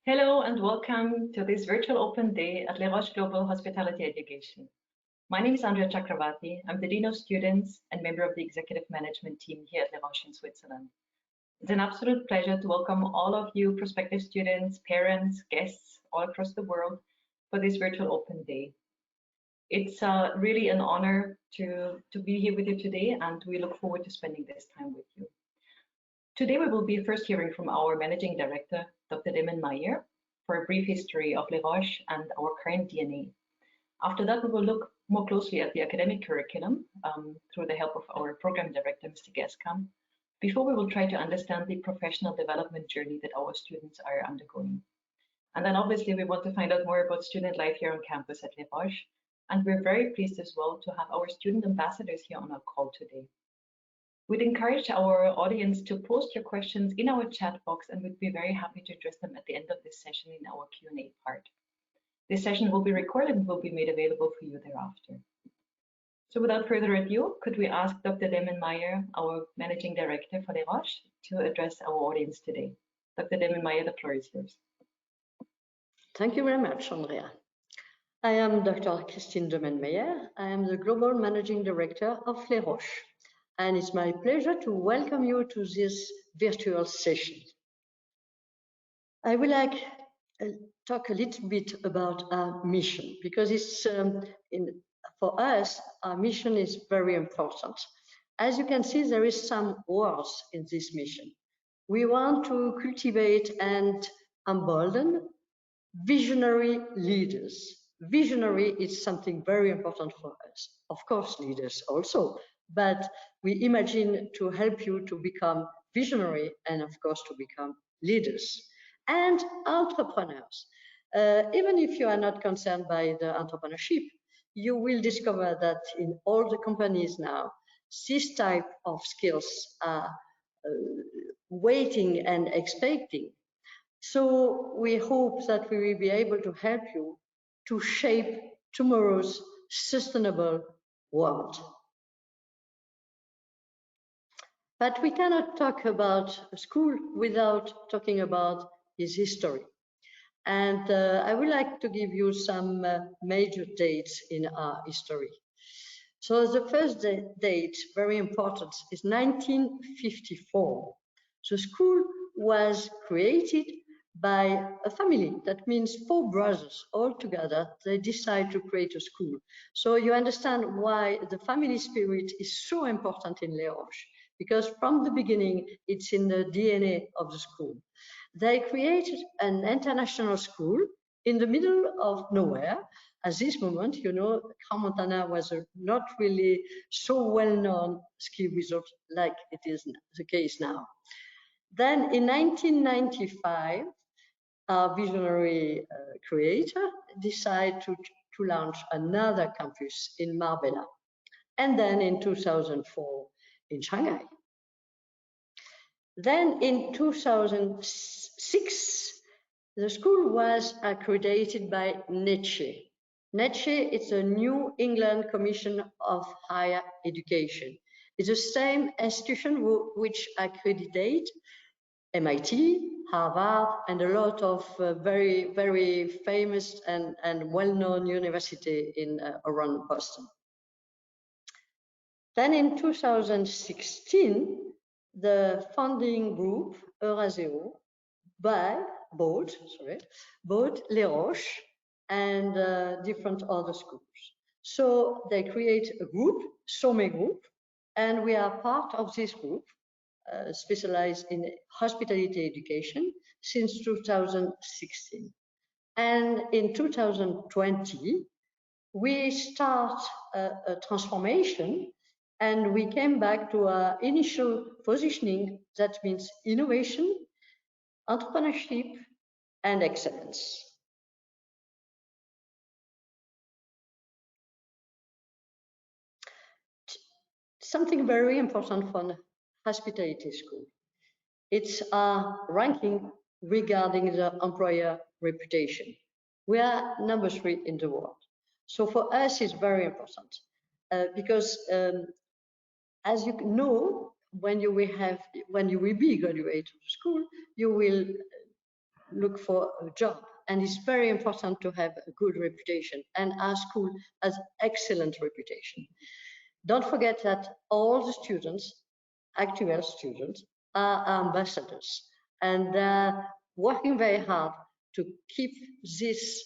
Hello and welcome to this virtual open day at Le Roche Global Hospitality Education. My name is Andrea Chakravarti. I'm the Dean of Students and member of the Executive Management team here at Le Roche in Switzerland. It's an absolute pleasure to welcome all of you prospective students, parents, guests all across the world for this virtual open day. It's really an honor to be here with you today, and we look forward to spending this time with you. Today, we will be first hearing from our Managing Director, Dr. Demen-Meier, for a brief history of Le Roche and our current DNA. After that, we will look more closely at the academic curriculum through the help of our Program Director, Mr. Gascam, before we will try to understand the professional development journey that our students are undergoing. And then obviously, we want to find out more about student life here on campus at Le Roche, and we're very pleased as well to have our student ambassadors here on our call today. We'd encourage our audience to post your questions in our chat box, and we'd be very happy to address them at the end of this session in our Q&A part. This session will be recorded and will be made available for you thereafter. So without further ado, could we ask Dr. Demen-Meier, our Managing Director for Le Roche, to address our audience today. Dr. Demen-Meier, the floor is yours. Thank you very much, Andrea. I am Dr. Christine Demen-Meier. I am the Global Managing Director of Le Roche, and it's my pleasure to welcome you to this virtual session. I would like to talk a little bit about our mission, because it's for us, our mission is very important. As you can see, there is some words in this mission. We want to cultivate and embolden visionary leaders. Visionary is something very important for us. Of course, leaders also, but we imagine to help you to become visionary and of course to become leaders and entrepreneurs. Even if you are not concerned by the entrepreneurship, you will discover that in all the companies now, this type of skills are waiting and expecting. So we hope that we will be able to help you to shape tomorrow's sustainable world. But we cannot talk about school without talking about its history. And I would like to give you some major dates in our history. So the first date, very important, is 1954. The school was created by a family. That means 4 brothers all together. They decide to create a school. So you understand why the family spirit is so important in Le Roche, because from the beginning, it's in the DNA of the school. They created an international school in the middle of nowhere. At this moment, you know, Crans-Montana was not really so well-known ski resort like it is the case now. Then in 1995, our visionary creator decided to launch another campus in Marbella, and then in 2004 in Shanghai. Then in 2006, the school was accredited by NECE. NECE is a New England Commission of Higher Education. It's the same institution which accreditate MIT, Harvard, and a lot of very, very famous and well-known university in around Boston. Then in 2016, the funding group Euraseo bought Le Roche and different other schools. So they create a group, Sommet Group, and we are part of this group, specialized in hospitality education since 2016. And in 2020, we start a transformation, and we came back to our initial positioning. That means innovation, entrepreneurship, and excellence. Something very important for the hospitality school. It's our ranking regarding the employer reputation. We are number 3 in the world. So for us, it's very important because as you know, when you will be graduate of school, you will look for a job. And it's very important to have a good reputation. And our school has excellent reputation. Don't forget that all the students, actual students, are ambassadors. And they're working very hard to keep this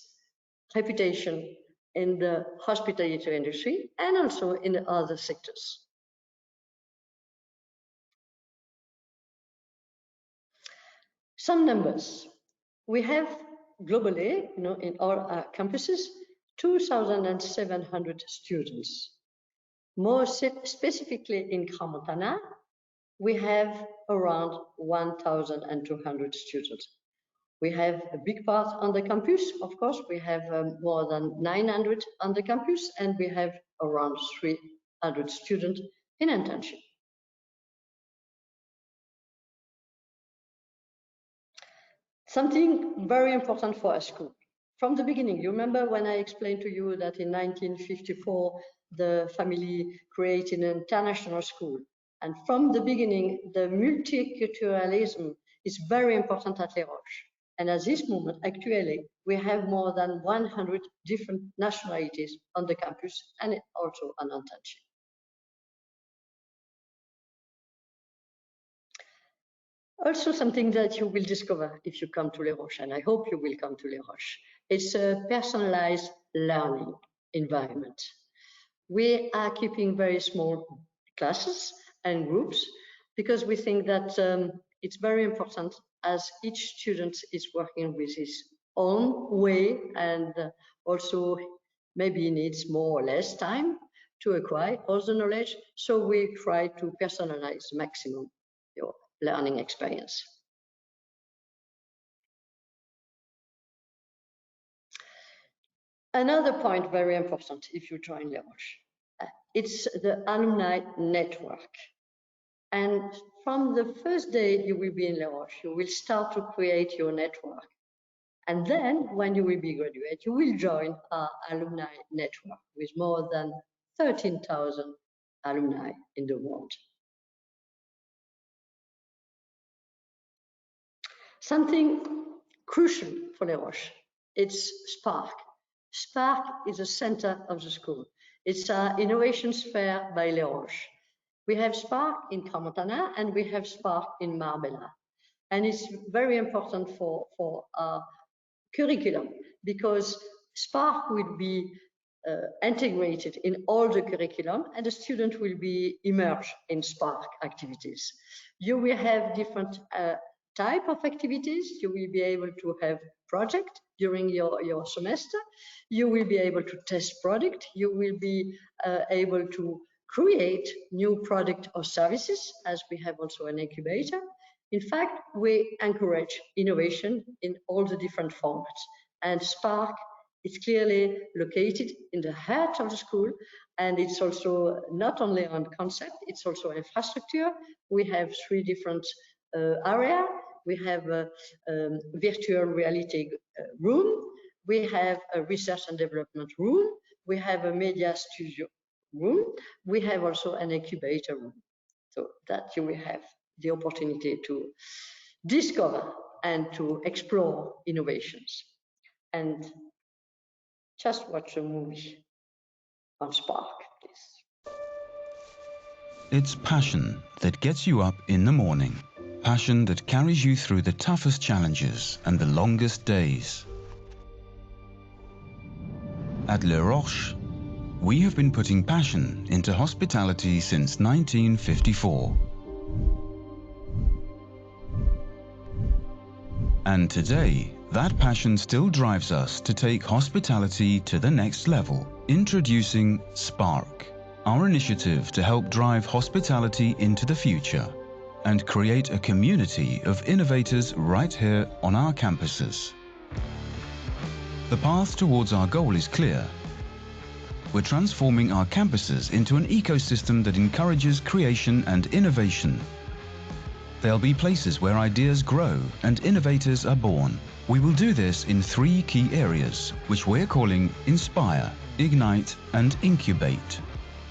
reputation in the hospitality industry and also in the other sectors. Some numbers. We have globally, in all our campuses, 2,700 students. More specifically in Crans-Montana, we have around 1,200 students. We have a big part on the campus, of course. We have more than 900 on the campus, and we have around 300 students in internship. Something very important for a school. From the beginning, you remember when I explained to you that in 1954, the family created an international school. And from the beginning, the multiculturalism is very important at Les Roches. And at this moment, actually, we have more than 100 different nationalities on the campus and also an internship. Also something that you will discover if you come to Les Roches, and I hope you will come to Les Roches. It's a personalized learning environment. We are keeping very small classes and groups because we think that it's very important as each student is working with his own way and also maybe needs more or less time to acquire all the knowledge. So we try to personalize maximum your learning experience. Another point very important if you join Les Roches, it's the alumni network. And from the first day you will be in Les Roches, you will start to create your network. And then when you will be graduate, you will join our alumni network with more than 13,000 alumni in the world. Something crucial for Les Roches, it's Spark. Spark is the center of the school. It's our innovation fair by Les Roches. We have Spark in Crans-Montana and we have Spark in Marbella. And it's very important for our curriculum because Spark will be integrated in all the curriculum and the student will be immersed in Spark activities. You will have different type of activities. You will be able to have project during your semester. You will be able to test product. You will be able to create new product or services as we have also an incubator. In fact, we encourage innovation in all the different formats. And Spark is clearly located in the heart of the school. And it's also not only on concept, it's also infrastructure. We have 3 different areas. We have a virtual reality room. We have a research and development room. We have a media studio room. We have also an incubator room. So that you will have the opportunity to discover and to explore innovations. And just watch a movie on Spark, please. It's passion that gets you up in the morning. Passion that carries you through the toughest challenges and the longest days. At Les Roches, we have been putting passion into hospitality since 1954. And today, that passion still drives us to take hospitality to the next level. Introducing Spark, our initiative to help drive hospitality into the future and create a community of innovators right here on our campuses. The path towards our goal is clear. We're transforming our campuses into an ecosystem that encourages creation and innovation. There'll be places where ideas grow and innovators are born. We will do this in 3 key areas, which we're calling Inspire, Ignite, and Incubate.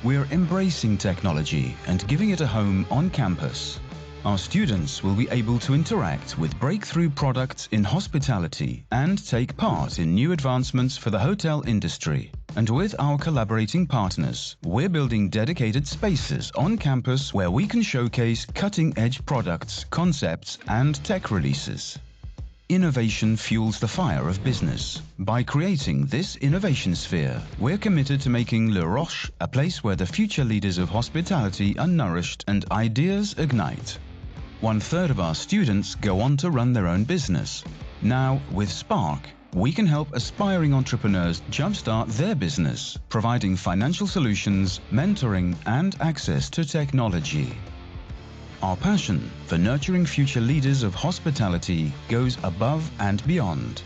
We're embracing technology and giving it a home on campus. Our students will be able to interact with breakthrough products in hospitality and take part in new advancements for the hotel industry. And with our collaborating partners, we're building dedicated spaces on campus where we can showcase cutting-edge products, concepts, and tech releases. Innovation fuels the fire of business. By creating this innovation sphere, we're committed to making Le Roche a place where the future leaders of hospitality are nourished and ideas ignite. 1/3 of our students go on to run their own business. Now, with Spark, we can help aspiring entrepreneurs jumpstart their business, providing financial solutions, mentoring, and access to technology. Our passion for nurturing future leaders of hospitality goes above and beyond.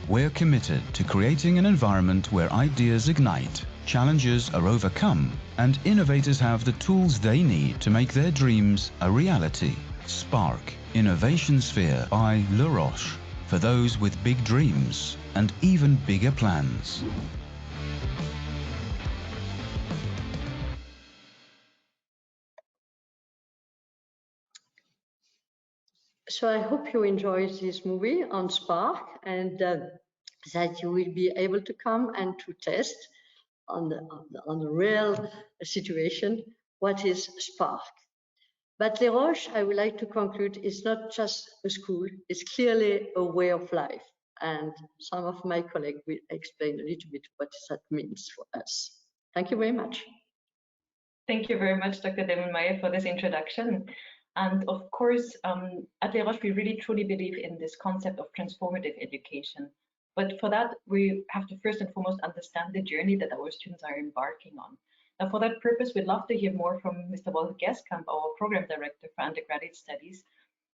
We're committed to creating an environment where ideas ignite, challenges are overcome, and innovators have the tools they need to make their dreams a reality. Spark, Innovation Sphere by Le Roche, for those with big dreams and even bigger plans. So I hope you enjoyed this movie on Spark, and that you will be able to come and to test on the real situation what is Spark. But Les Roches, I would like to conclude, is not just a school, it's clearly a way of life. And some of my colleagues will explain a little bit what that means for us. Thank you very much. Thank you very much, Dr. Demen-Meier, for this introduction. And of course, at Les Roches, we really truly believe in this concept of transformative education. But for that, we have to first and foremost understand the journey that our students are embarking on. Now, for that purpose, we'd love to hear more from Mr. Walter Geskamp, our Program Director for Undergraduate Studies,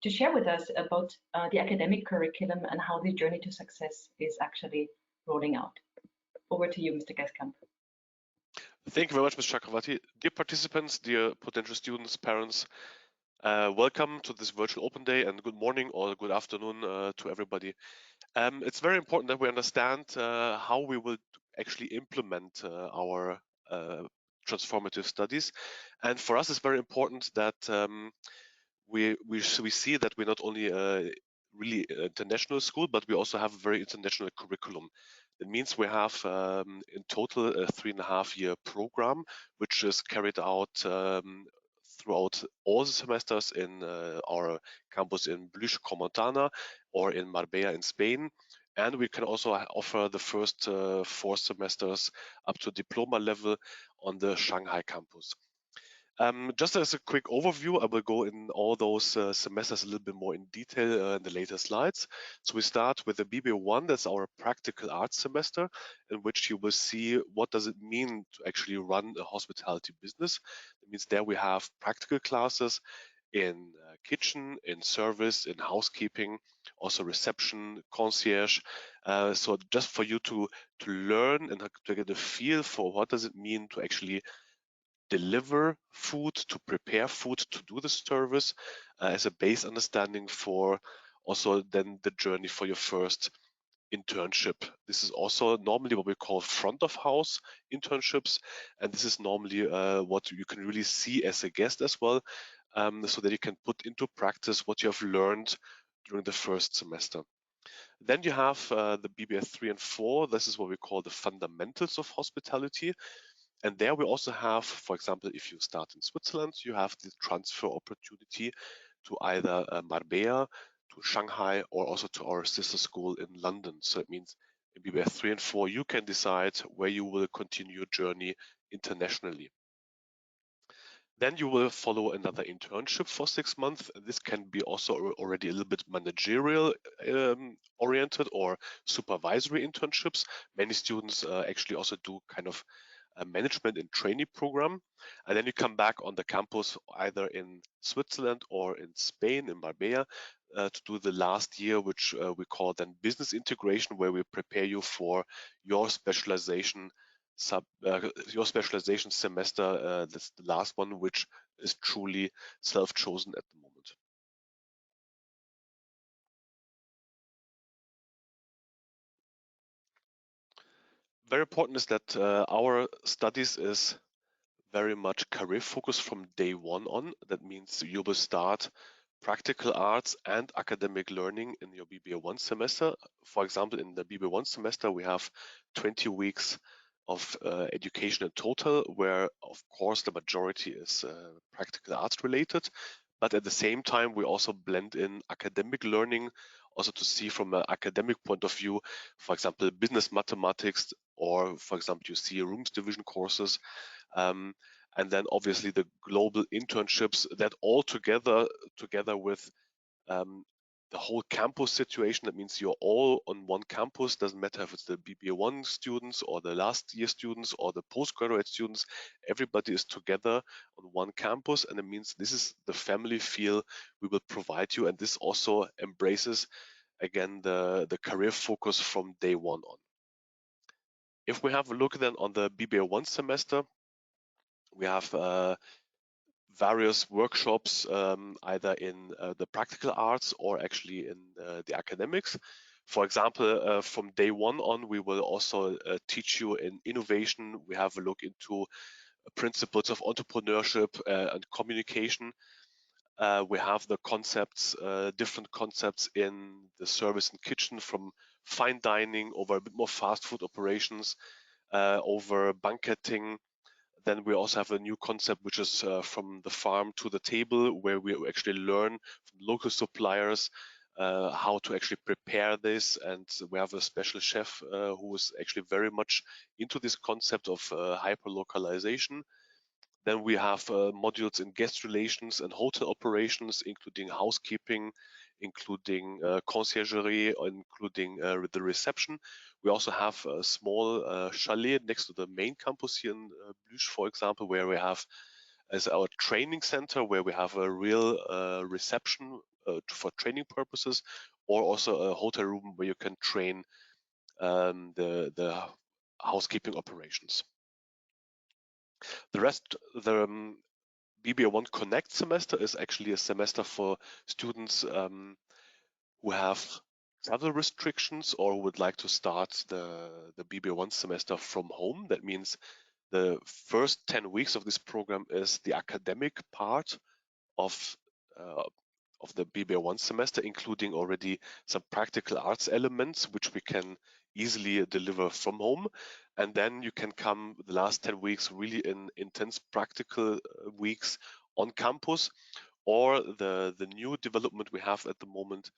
to share with us about the academic curriculum and how the journey to success is actually rolling out. Over to you, Mr. Geskamp. Thank you very much, Ms. Chakravarti. Dear participants, dear potential students, parents, welcome to this virtual open day, and good morning or good afternoon to everybody. It's very important that we understand how we will actually implement our transformative studies. And for us, it's very important that we see that we're not only a really international school, but we also have a very international curriculum. It means we have in total a 3.5-year program, which is carried out throughout all the semesters in our campus in Blüch-Comontana or in Marbella in Spain. And we can also offer the first 4 semesters up to diploma level on the Shanghai campus. Just as a quick overview, I will go in all those semesters a little bit more in detail in the later slides. So we start with the BBA1, that's our practical arts semester, in which you will see what does it mean to actually run a hospitality business. It means there we have practical classes in kitchen, in service, in housekeeping, also reception, concierge. So just for you to learn and to get a feel for what does it mean to actually deliver food, to prepare food, to do the service as a base understanding for also then the journey for your first internship. This is also normally what we call front of house internships, and this is normally what you can really see as a guest as well, so that you can put into practice what you have learned during the first semester. Then you have the BBA 3 and 4. This is what we call the fundamentals of hospitality. And there we also have, for example, if you start in Switzerland, you have the transfer opportunity to either Marbella, to Shanghai, or also to our sister school in London. So it means in BBA 3 and 4, you can decide where you will continue your journey internationally. Then you will follow another internship for 6 months. This can be also already a little bit managerial oriented or supervisory internships. Many students actually also do kind of a management and trainee program. And then you come back on the campus either in Switzerland or in Spain, in Marbella, to do the last year, which we call then business integration, where we prepare you for your specialization semester. That's the last one, which is truly self-chosen at the moment. Very important is that our studies is very much career focus from day one on. That means you will start practical arts and academic learning in your BBA1 semester. For example, in the BBA1 semester, we have 20 weeks of education in total, where of course the majority is practical arts related. But at the same time, we also blend in academic learning, also to see from an academic point of view, for example, business mathematics, or for example, you see rooms division courses. And then obviously the global internships that all together with the whole campus situation. That means you're all on one campus. Doesn't matter if it's the BBA1 students or the last year students or the postgraduate students. Everybody is together on one campus, and it means this is the family feel we will provide you. And this also embraces, again, the career focus from day one on. If we have a look then on the BBA1 semester, we have various workshops, either in the practical arts or actually in the academics. For example, from day one on, we will also teach you in innovation. We have a look into principles of entrepreneurship and communication. We have the concepts, different concepts in the service and kitchen, from fine dining over a bit more fast food operations, over banqueting. Then we also have a new concept, which is from the farm to the table, where we actually learn from local suppliers how to actually prepare this. And we have a special chef who is actually very much into this concept of hyper-localization. Then we have modules in guest relations and hotel operations, including housekeeping, including conciergerie, including the reception. We also have a small chalet next to the main campus here in Blüch, for example, where we have as our training center, where we have a real reception for training purposes, or also a hotel room where you can train the housekeeping operations. The rest, the BBA1 Connect semester is actually a semester for students who have travel restrictions or would like to start the BBA1 semester from home. That means the first 10 weeks of this program is the academic part of the BBA1 semester, including already some practical arts elements, which we can easily deliver from home. And then you can come the last 10 weeks really in intense practical weeks on campus. Or the new development we have at the moment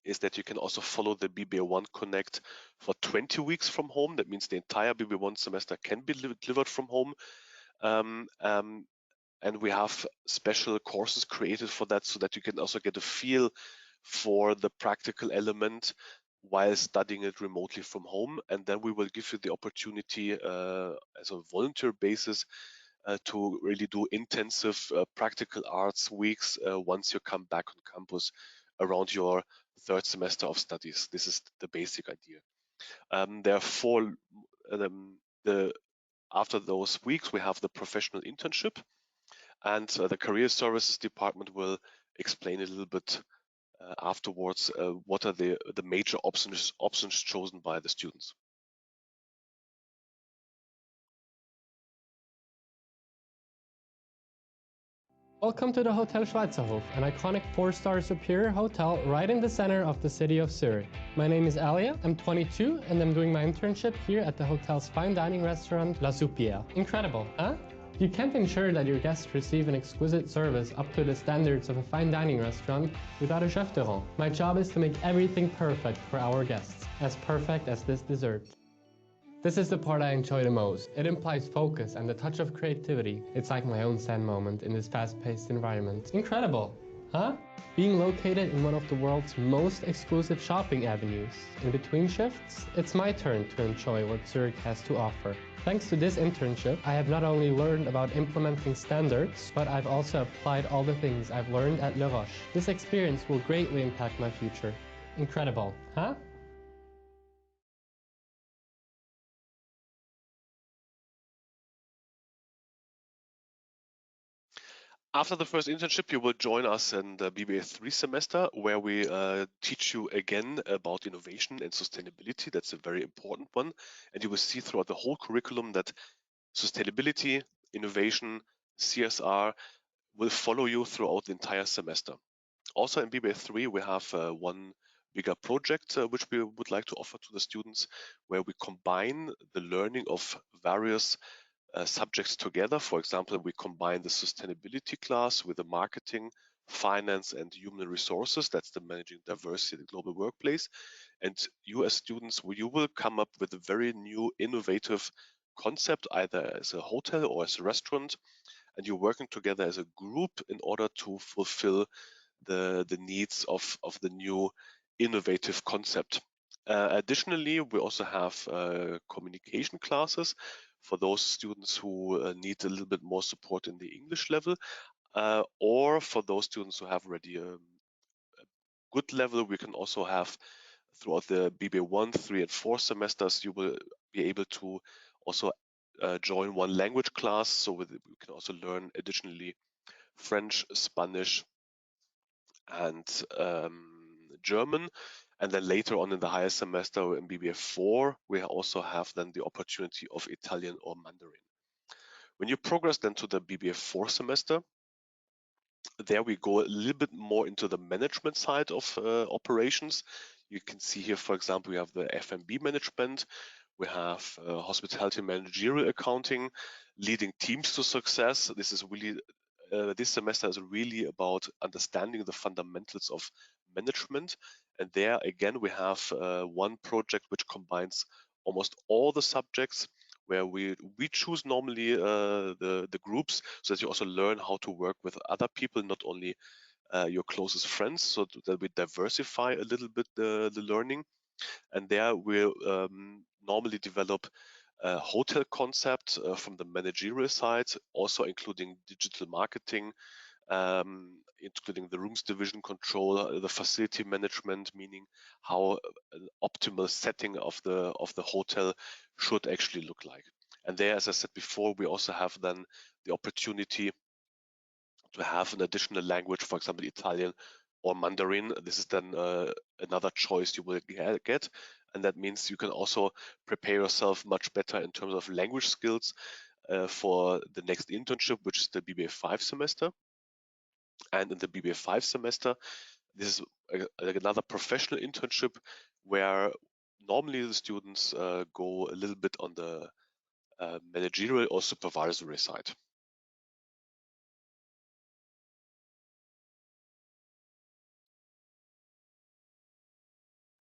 is that you can also follow the BBA1 Connect for 20 weeks from home. That means the entire BBA1 semester can be delivered from home. And we have special courses created for that, so that you can also get a feel for the practical element while studying it remotely from home. And then we will give you the opportunity as a volunteer basis to really do intensive practical arts weeks once you come back on campus around your third semester of studies. This is the basic idea. Therefore, after those weeks, we have the professional internship, and the career services department will explain a little bit afterwards what are the major options chosen by the students. Welcome to the Hotel Schweizerhof, an iconic 4-star superior hotel right in the center of the city of Zurich. My name is Alia, I'm 22, and I'm doing my internship here at the hotel's fine dining restaurant La Soupière. Incredible, huh? You can't ensure that your guests receive an exquisite service up to the standards of a fine dining restaurant without a chef de rang. My job is to make everything perfect for our guests, as perfect as this dessert. This is the part I enjoy the most. It implies focus and a touch of creativity. It's like my own zen moment in this fast-paced environment. Incredible, huh? Being located in one of the world's most exclusive shopping avenues. In between shifts, it's my turn to enjoy what Zurich has to offer. Thanks to this internship, I have not only learned about implementing standards, but I've also applied all the things I've learned at Roches. This experience will greatly impact my future. Incredible, huh? After the first internship, you will join us in the BBA3 semester, where we teach you again about innovation and sustainability. That's a very important one. And you will see throughout the whole curriculum that sustainability innovation, CSR will follow you throughout the entire semester. Also in BBA3, we have one bigger project which we would like to offer to the students, where we combine the learning of various subjects together. For example, we combine the sustainability class with the marketing, finance, and human resources. That's the managing diversity in the global workplace. And you as students, you will come up with a very new, innovative concept, either as a hotel or as a restaurant, and you're working together as a group in order to fulfill the needs of the new innovative concept. Additionally, we also have communication classes for those students who need a little bit more support in the English level, or for those students who have already a good level. We can also have throughout the BBA1, 3, and 4 semesters, you will be able to also join one language class, so we can also learn additionally French, Spanish, and German. And then later on in the higher semester in BBA4, we also have then the opportunity of Italian or Mandarin. When you progress then to the BBA4 semester, there we go a little bit more into the management side of operations. You can see here, for example, we have the F&B management, we have hospitality managerial accounting, leading teams to success. This is really this semester is really about understanding the fundamentals of management. And there again, we have one project which combines almost all the subjects, where we choose normally the groups, so that you also learn how to work with other people, not only your closest friends, so that we diversify a little bit the learning. And there we'll normally develop a hotel concept from the managerial side, also including digital marketing, including the rooms division control, the facility management, meaning how an optimal setting of the hotel should actually look like. And there, as I said before, we also have then the opportunity to have an additional language, for example, Italian or Mandarin. This is then another choice you will get. And that means you can also prepare yourself much better in terms of language skills for the next internship, which is the BBA5 semester. And in the BBA5 semester, this is another professional internship where normally the students go a little bit on the managerial or supervisory side.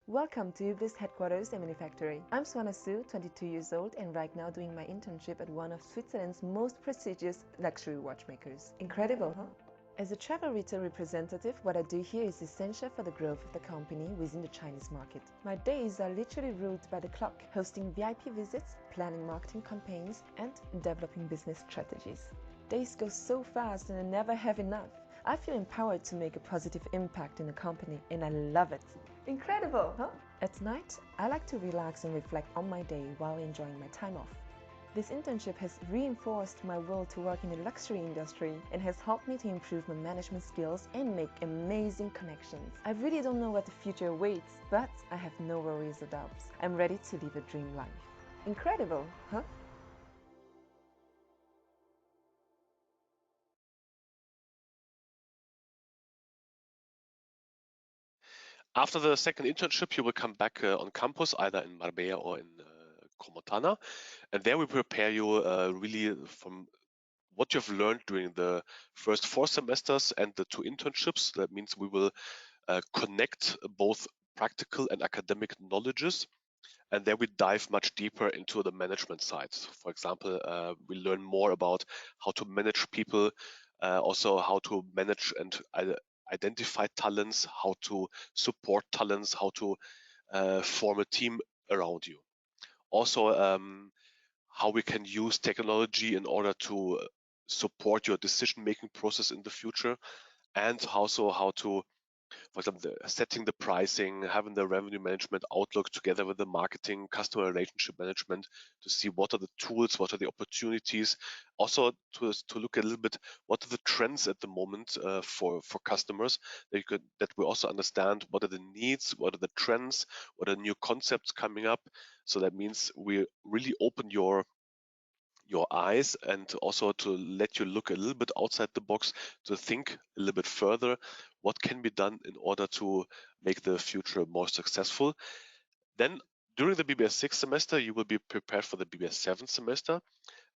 Welcome to Ublis headquarters and manufactory. I'm Swana Su, 22 years old, and right now doing my internship at one of Switzerland's most prestigious luxury watchmakers. Incredible, huh? As a travel retail representative, what I do here is essential for the growth of the company within the Chinese market. My days are literally ruled by the clock, hosting VIP visits, planning marketing campaigns, and developing business strategies. Days go so fast and I never have enough. I feel empowered to make a positive impact in the company, and I love it. Incredible, huh? At night, I like to relax and reflect on my day while enjoying my time off. This internship has reinforced my will to work in the luxury industry and has helped me to improve my management skills and make amazing connections. I really don't know what the future awaits, but I have no worries or doubts. I'm ready to live a dream life. Incredible, huh? After the second internship, you will come back on campus, either in Marbella or in Cromotana, and there we prepare you really from what you've learned during the first 4 semesters and the 2 internships. That means we will connect both practical and academic knowledges, and then we dive much deeper into the management side. For example, we learn more about how to manage people, also how to manage and identify talents, how to support talents, how to form a team around you. Also, how we can use technology in order to support your decision-making process in the future, and also how to, for example, setting the pricing, having the revenue management outlook together with the marketing, customer relationship management, to see what are the tools, what are the opportunities. Also to look a little bit what are the trends at the moment for customers, that we also understand what are the needs, what are the trends, what are new concepts coming up. So that means we really open your your eyes and also to let you look a little bit outside the box, to think a little bit further what can be done in order to make the future more successful. Then during the BBS 6 semester, you will be prepared for the BBS 7 semester.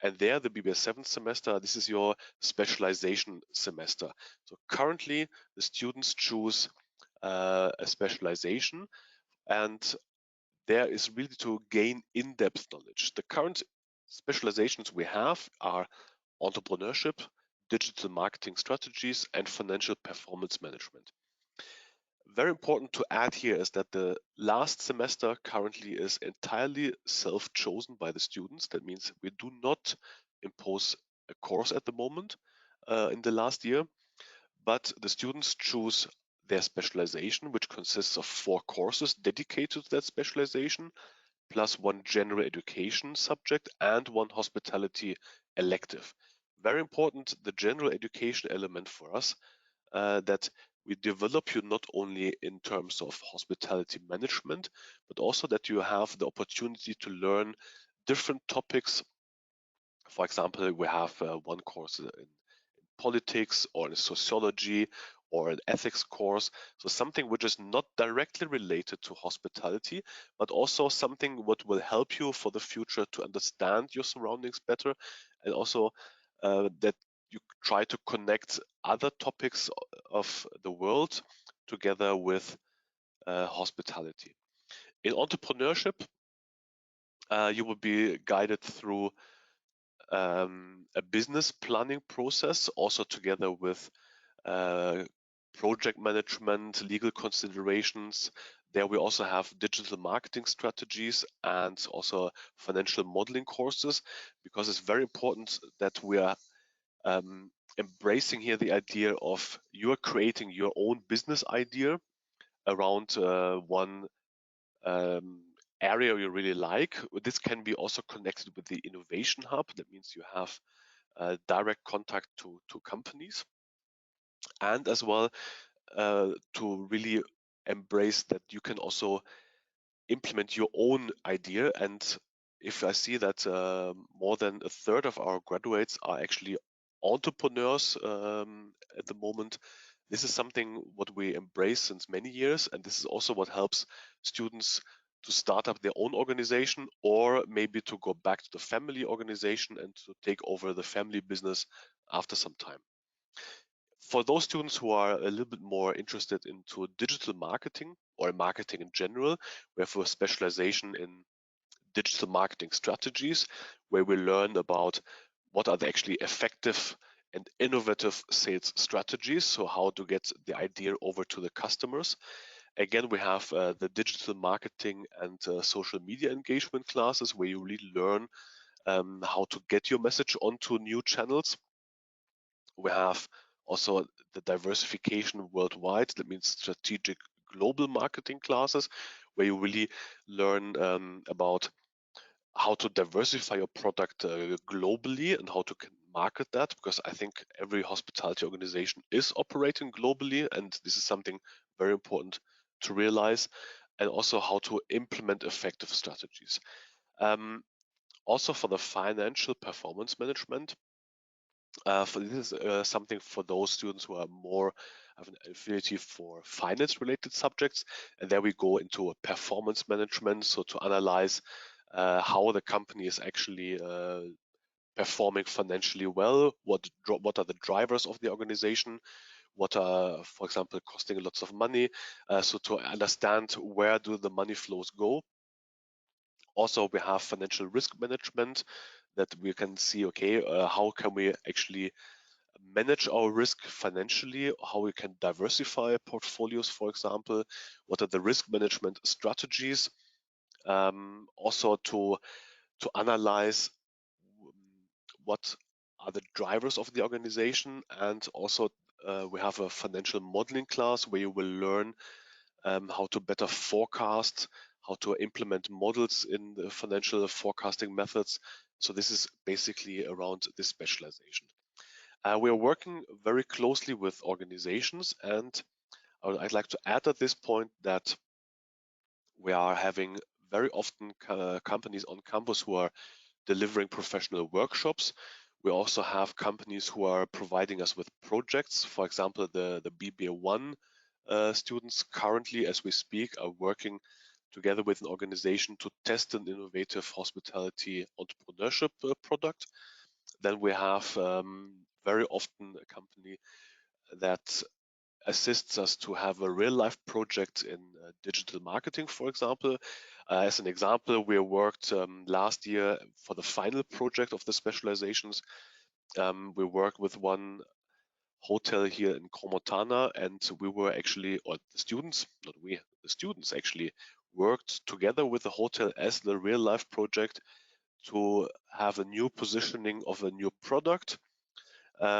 And there, the BBS 7 semester, this is your specialization semester. So currently, the students choose a specialization, and there is really to gain in-depth knowledge. The current specializations we have are entrepreneurship, digital marketing strategies, and financial performance management. Very important to add here is that the last semester currently is entirely self-chosen by the students. That means we do not impose a course at the moment in the last year, but the students choose their specialization, which consists of 4 courses dedicated to that specialization, plus 1 general education subject and 1 hospitality elective. Very important, the general education element for us, that we develop you not only in terms of hospitality management, but also that you have the opportunity to learn different topics. For example, we have 1 course in politics or in sociology or an ethics course. So something which is not directly related to hospitality, but also something what will help you for the future to understand your surroundings better, and also that you try to connect other topics of the world together with hospitality. In entrepreneurship, you will be guided through a business planning process, also together with project management, legal considerations. There we also have digital marketing strategies and also financial modeling courses, because it's very important that we are embracing here the idea of you are creating your own business idea around one area you really like. This can be also connected with the innovation hub. That means you have direct contact to companies, and as well to really embrace that you can also implement your own idea. And if I see that more than a third of our graduates are actually entrepreneurs at the moment, this is something what we embrace since many years, and this is also what helps students to start up their own organization, or maybe to go back to the family organization and to take over the family business after some time. For those students who are a little bit more interested into digital marketing or marketing in general, we have a specialization in digital marketing strategies, where we learn about what are the actually effective and innovative sales strategies, so how to get the idea over to the customers. Again, we have the digital marketing and social media engagement classes, where you really learn how to get your message onto new channels. We have also the diversification worldwide. That means strategic global marketing classes, where you really learn about how to diversify your product globally and how to market that, because I think every hospitality organization is operating globally, and this is something very important to realize, and also how to implement effective strategies. Also for the financial performance management, this is something for those students who are more have an affinity for finance related subjects, and there we go into a performance management, so to analyze how the company is actually performing financially well, what are the drivers of the organization, what are, for example, costing lots of money, so to understand where do the money flows go. Also, we have financial risk management, that we can see, okay, how can we actually manage our risk financially, how we can diversify portfolios, for example, what are the risk management strategies, also to analyze what are the drivers of the organization, and also we have a financial modeling class where you will learn how to better forecast, how to implement models in the financial forecasting methods. So this is basically around this specialization. We are working very closely with organizations, and I'd like to add at this point that we are having very often companies on campus who are delivering professional workshops. We also have companies who are providing us with projects. For example, the BBA1 students currently, as we speak, are working together with an organization to test an innovative hospitality entrepreneurship product. Then we have very often a company that assists us to have a real-life project in digital marketing, for example. As an example, we worked last year for the final project of the specializations. We worked with one hotel here in Cromotana, and we were actually, or the students, not we, the students actually worked together with the hotel as the real-life project to have a new positioning of a new product.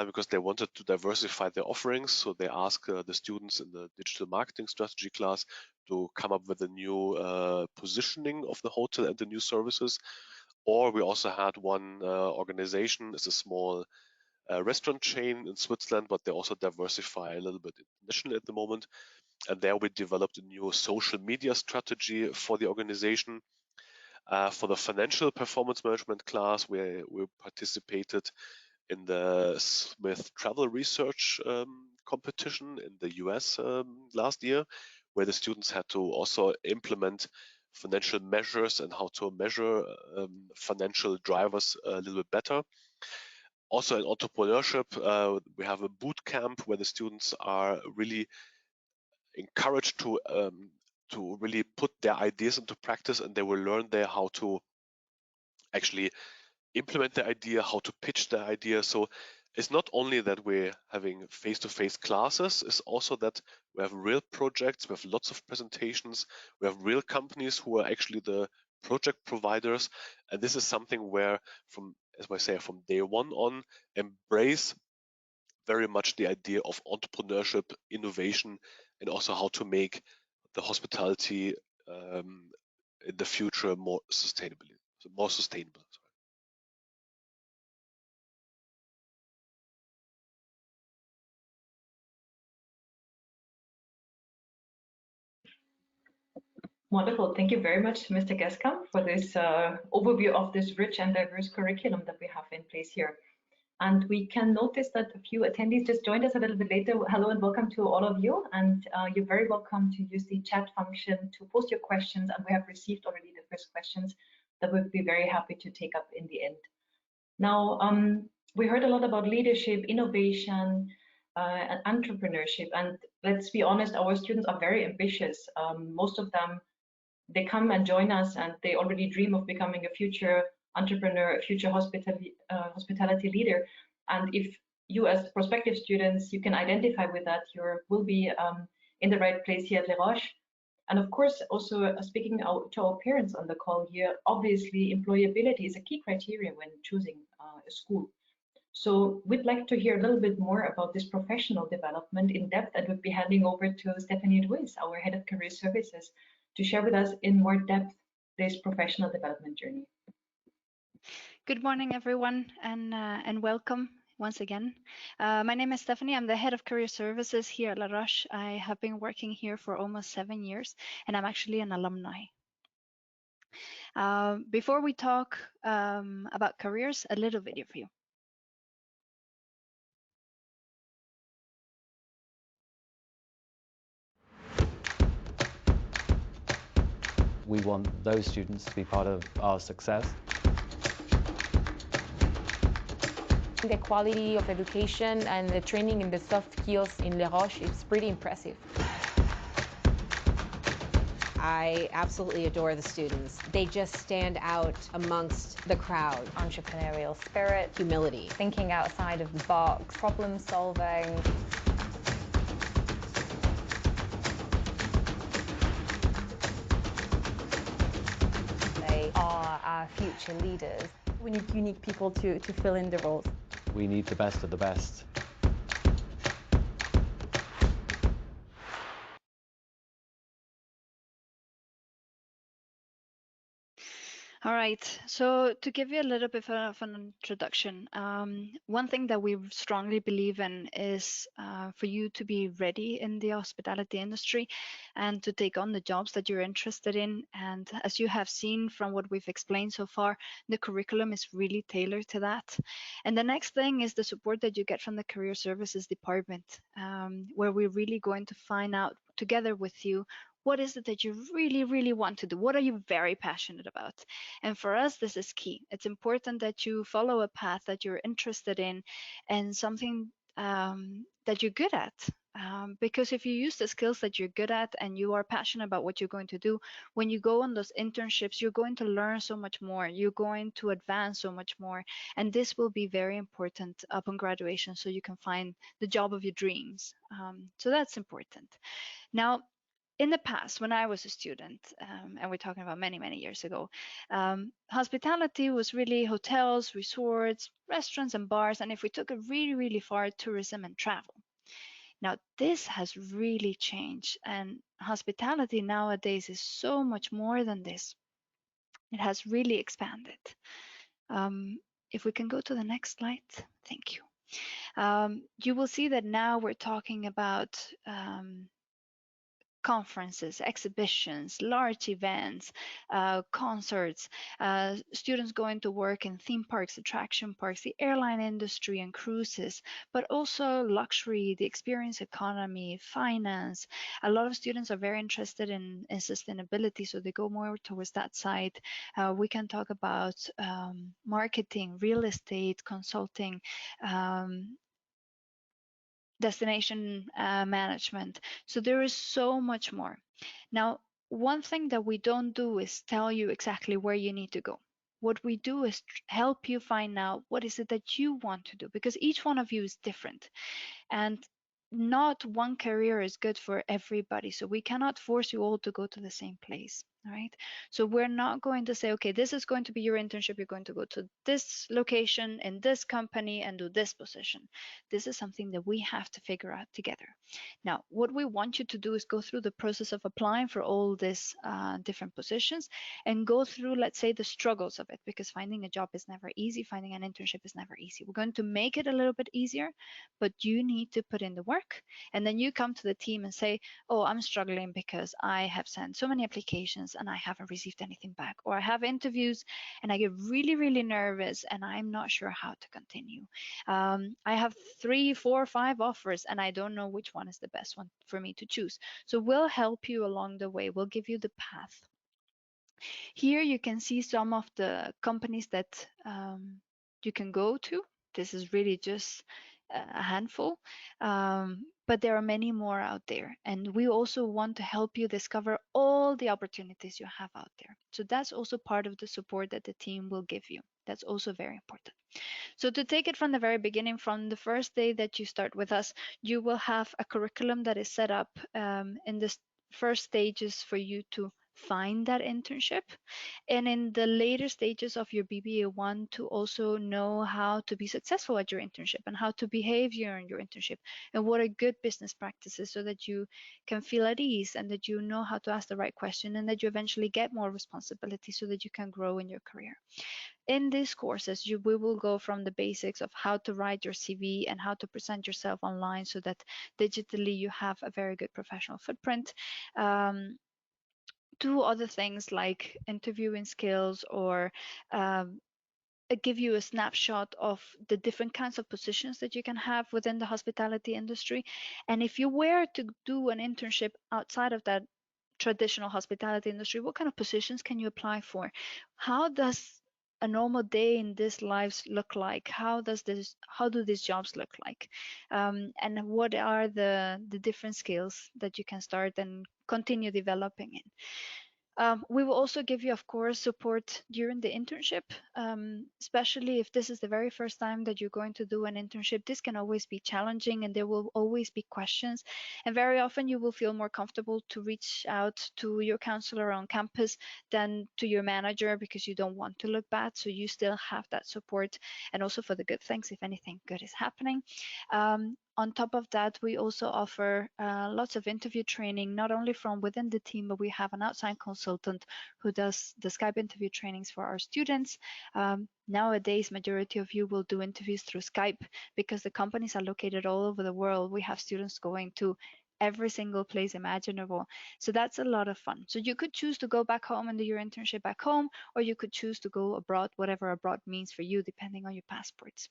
Because they wanted to diversify their offerings. So they asked the students in the digital marketing strategy class to come up with a new positioning of the hotel and the new services. Or we also had one organization, it's a small restaurant chain in Switzerland, but they also diversify a little bit internationally at the moment. And there we developed a new social media strategy for the organization. For the financial performance management class, we participated in the Smith Travel Research competition in the US last year, where the students had to also implement financial measures and how to measure financial drivers a little bit better. Also in entrepreneurship, we have a boot camp where the students are really encouraged to really put their ideas into practice, and they will learn there how to actually implement the idea, how to pitch the idea. So it's not only that we're having face-to-face classes, it's also that we have real projects, we have lots of presentations, we have real companies who are actually the project providers. And this is something where, from, as I say, from day one on, embrace very much the idea of entrepreneurship, innovation, and also how to make the hospitality in the future more sustainable. Wonderful. Thank you very much, Mr. Gaskamp, for this overview of this rich and diverse curriculum that we have in place here. And we can notice that a few attendees just joined us a little bit later. Hello and welcome to all of you. And you're very welcome to use the chat function to post your questions. And we have received already the first questions that we'd be very happy to take up in the end. Now, we heard a lot about leadership, innovation, and entrepreneurship. And let's be honest, our students are very ambitious. Most of them, they come and join us and they already dream of becoming a future entrepreneur, a future hospitality leader. And if you as prospective students, you can identify with that, you will be in the right place here at Les Roches. And of course, also speaking out to our parents on the call here, obviously employability is a key criteria when choosing a school. So we'd like to hear a little bit more about this professional development in depth, and we'll be handing over to Stephanie Ruiz, our Head of Career Services, to share with us in more depth this professional development journey. Good morning, everyone, and welcome once again. My name is Stephanie. I'm the Head of Career Services here at La Roche. I have been working here for almost 7 years, and I'm actually an alumni. Before we talk about careers, a little video for you. We want those students to be part of our success. The quality of education and the training in the soft skills in Les Roches is pretty impressive. I absolutely adore the students. They just stand out amongst the crowd. Entrepreneurial spirit, humility, thinking outside of the box, problem solving. They are our future leaders. We need unique people to fill in the roles. We need the best of the best. All right, so to give you a little bit of an introduction, one thing that we strongly believe in is for you to be ready in the hospitality industry and to take on the jobs that you're interested in. And as you have seen from what we've explained so far, the curriculum is really tailored to that. And the next thing is the support that you get from the Career Services Department, where we're really going to find out together with you what is it that you really, really want to do? What are you very passionate about? And for us, this is key. It's important that you follow a path that you're interested in and something that you're good at. Because if you use the skills that you're good at and you are passionate about what you're going to do, when you go on those internships, you're going to learn so much more. You're going to advance so much more. And this will be very important upon graduation so you can find the job of your dreams. So that's important. Now, in the past, when I was a student, and we're talking about many, many years ago, hospitality was really hotels, resorts, restaurants, and bars. And if we took it really, really far, tourism and travel. Now, this has really changed, and hospitality nowadays is so much more than this. It has really expanded. If we can go to the next slide, thank you. You will see that now we're talking about conferences, exhibitions, large events, concerts, students going to work in theme parks, attraction parks, the airline industry and cruises, but also luxury, the experience economy, finance. A lot of students are very interested in sustainability, so they go more towards that side. We can talk about marketing, real estate, consulting, destination management. So there is so much more. Now, one thing that we don't do is tell you exactly where you need to go. What we do is help you find out what is it that you want to do, because each one of you is different. And not one career is good for everybody. So we cannot force you all to go to the same place. All right. So we're not going to say, okay, this is going to be your internship. You're going to go to this location in this company and do this position. This is something that we have to figure out together. Now, what we want you to do is go through the process of applying for all these different positions and go through, let's say, the struggles of it, because finding a job is never easy. Finding an internship is never easy. We're going to make it a little bit easier, but you need to put in the work. And then you come to the team and say, oh, I'm struggling because I have sent so many applications and I haven't received anything back. Or I have interviews and I get really, really nervous and I'm not sure how to continue. I have 3, 4, 5 offers and I don't know which one is the best one for me to choose. So we'll help you along the way. We'll give you the path. Here you can see some of the companies that you can go to. This is really just a handful, but there are many more out there. And we also want to help you discover all the opportunities you have out there. So that's also part of the support that the team will give you. That's also very important. So to take it from the very beginning, from the first day that you start with us, you will have a curriculum that is set up in the first stages for you to find that internship, and in the later stages of your BBA1 to also know how to be successful at your internship and how to behave during your internship and what are good business practices so that you can feel at ease and that you know how to ask the right question and that you eventually get more responsibility so that you can grow in your career. In these courses, we will go from the basics of how to write your CV and how to present yourself online so that digitally you have a very good professional footprint. Do other things like interviewing skills or give you a snapshot of the different kinds of positions that you can have within the hospitality industry. And if you were to do an internship outside of that traditional hospitality industry, what kind of positions can you apply for? How does a normal day in these lives look like? How do these jobs look like? And what are the different skills that you can start and continue developing in? We will also give you, of course, support during the internship, especially if this is the very first time that you're going to do an internship. This can always be challenging and there will always be questions. And very often you will feel more comfortable to reach out to your counselor on campus than to your manager because you don't want to look bad. So you still have that support and also for the good things if anything good is happening. On top of that, we also offer lots of interview training, not only from within the team, but we have an outside consultant who does the Skype interview trainings for our students. Nowadays, majority of you will do interviews through Skype because the companies are located all over the world. We have students going to every single place imaginable. So that's a lot of fun. So you could choose to go back home and do your internship back home, or you could choose to go abroad, whatever abroad means for you, depending on your passports.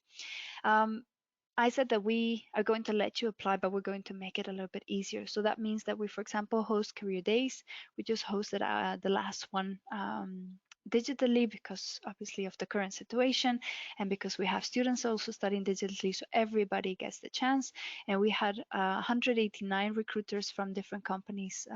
I said that we are going to let you apply, but we're going to make it a little bit easier. So that means that we, for example, host career days. We just hosted the last one digitally because obviously of the current situation and because we have students also studying digitally, so everybody gets the chance. And we had 189 recruiters from different companies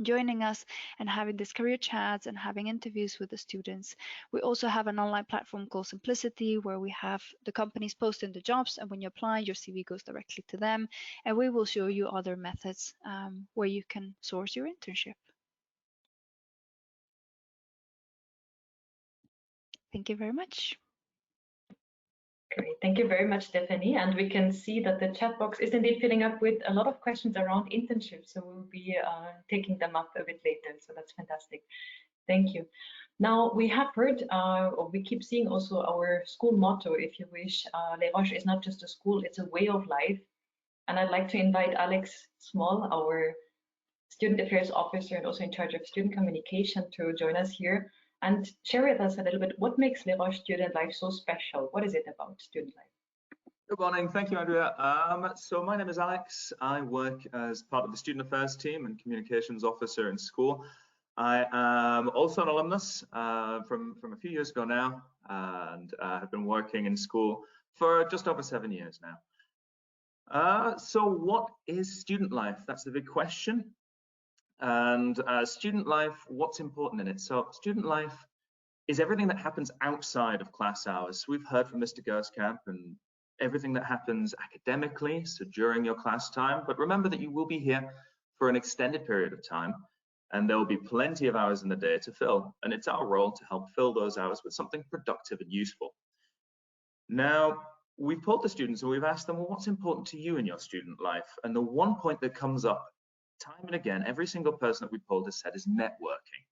joining us and having these career chats and having interviews with the students. We also have an online platform called Simplicity where we have the companies posting the jobs, and when you apply, your CV goes directly to them, and we will show you other methods where you can source your internship. Thank you very much. Great, thank you very much, Stephanie. And we can see that the chat box is indeed filling up with a lot of questions around internships. So we'll be taking them up a bit later. So that's fantastic. Thank you. Now we have heard, or we keep seeing also our school motto, if you wish. Les Roches is not just a school, it's a way of life. And I'd like to invite Alex Small, our Student Affairs Officer and also in charge of student communication, to join us here and share with us a little bit what makes Les Roches student life so special. What is it about student life? Good morning. Thank you, Andrea. So my name is Alex. I work as part of the Student Affairs team and Communications Officer in school. I am also an alumnus from a few years ago now, and have been working in school for just over 7 years now. So what is student life? That's the big question. And student life, what's important in it? So student life is everything that happens outside of class hours. We've heard from Mr. Gerskamp and everything that happens academically, so during your class time, but remember that you will be here for an extended period of time, and there will be plenty of hours in the day to fill, and it's our role to help fill those hours with something productive and useful. Now, we've polled the students and we've asked them, well, what's important to you in your student life? And the one point that comes up time and again, every single person that we polled has said is networking.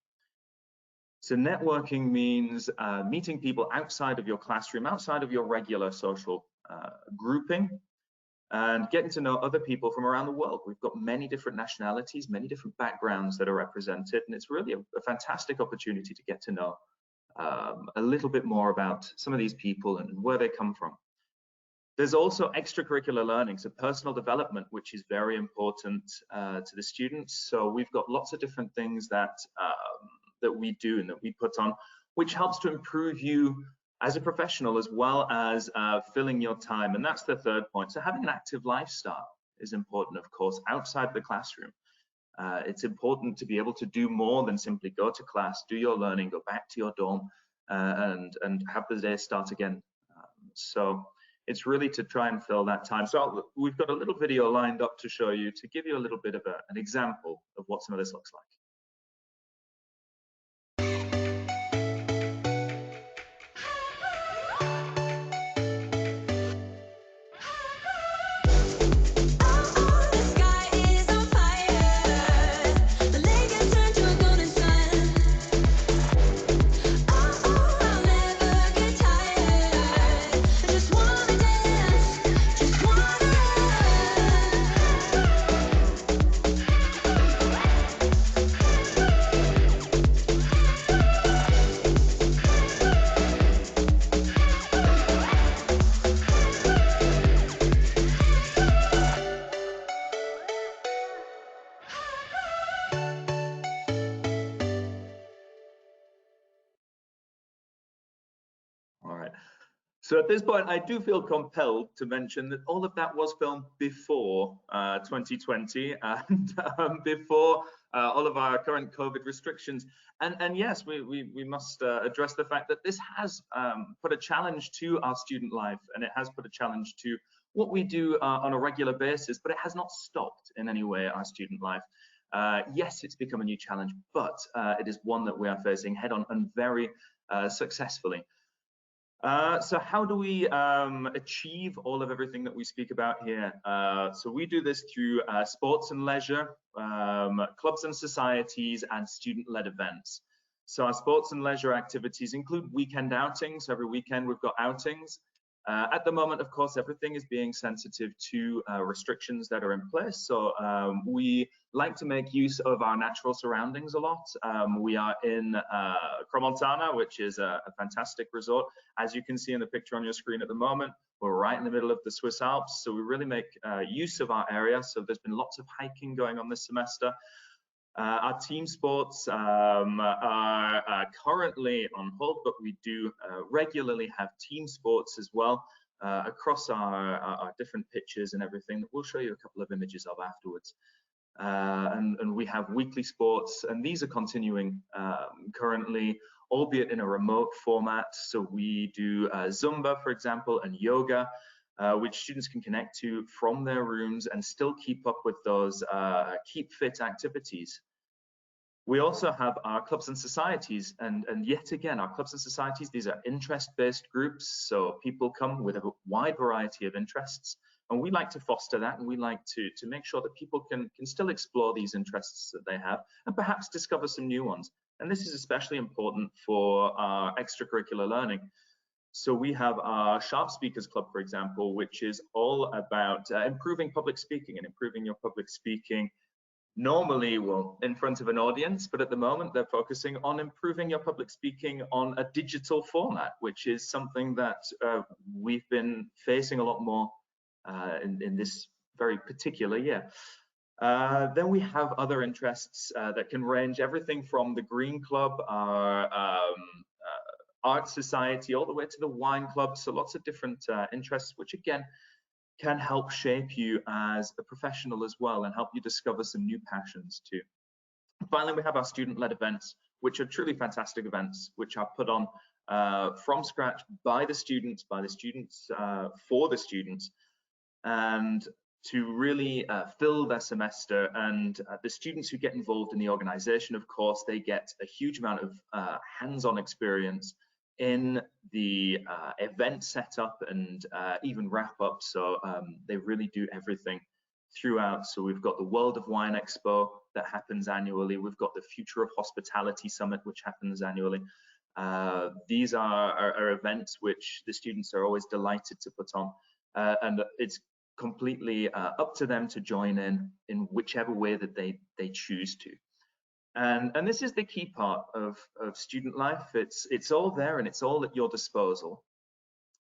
So networking means meeting people outside of your classroom, outside of your regular social grouping, and getting to know other people from around the world. We've got many different nationalities, many different backgrounds that are represented, and it's really a fantastic opportunity to get to know a little bit more about some of these people and where they come from. There's also extracurricular learning, so personal development, which is very important to the students. So we've got lots of different things that that we do and that we put on, which helps to improve you as a professional as well as filling your time. And that's the third point. So having an active lifestyle is important, of course, outside the classroom. It's important to be able to do more than simply go to class, do your learning, go back to your dorm, and have the day start again. So it's really to try and fill that time. So we've got a little video lined up to show you, to give you a little bit of an example of what some of this looks like. So at this point, I do feel compelled to mention that all of that was filmed before 2020 and before all of our current COVID restrictions. And yes, we must address the fact that this has put a challenge to our student life, and it has put a challenge to what we do on a regular basis, but it has not stopped in any way our student life. Yes, it's become a new challenge, but it is one that we are facing head on and very successfully. So how do we achieve all of everything that we speak about here? So we do this through sports and leisure, clubs and societies, and student-led events. So our sports and leisure activities include weekend outings. Every weekend we've got outings. At the moment, of course, everything is being sensitive to restrictions that are in place. So we like to make use of our natural surroundings a lot. We are in Crans-Montana, which is a fantastic resort. As you can see in the picture on your screen at the moment, we're right in the middle of the Swiss Alps. So we really make use of our area. So there's been lots of hiking going on this semester. Our team sports are currently on hold, but we do regularly have team sports as well across our different pitches and everything that we'll show you a couple of images of afterwards. And we have weekly sports, and these are continuing currently, albeit in a remote format. So we do Zumba, for example, and yoga, which students can connect to from their rooms and still keep up with those keep fit activities. We also have our clubs and societies, and yet again, our clubs and societies, these are interest-based groups, so people come with a wide variety of interests, and we like to foster that, and we like to make sure that people can still explore these interests that they have, and perhaps discover some new ones. And this is especially important for our extracurricular learning. So we have our Sharp Speakers Club, for example, which is all about improving public speaking and improving your public speaking. Normally, well, in front of an audience, but at the moment they're focusing on improving your public speaking on a digital format, which is something that we've been facing a lot more in this very particular year. Then we have other interests that can range everything from the Green Club, our Art Society, all the way to the Wine Club. So lots of different interests, which again, can help shape you as a professional as well and help you discover some new passions too. Finally, we have our student-led events, which are truly fantastic events, which are put on from scratch by the students, for the students, and to really fill their semester. And the students who get involved in the organization, of course, they get a huge amount of hands-on experience in the event setup and even wrap up. So they really do everything throughout. So we've got the World of Wine Expo that happens annually. We've got the Future of Hospitality Summit, which happens annually. These are events which the students are always delighted to put on. And it's completely up to them to join in whichever way that they choose to. And this is the key part of student life. It's all there and it's all at your disposal.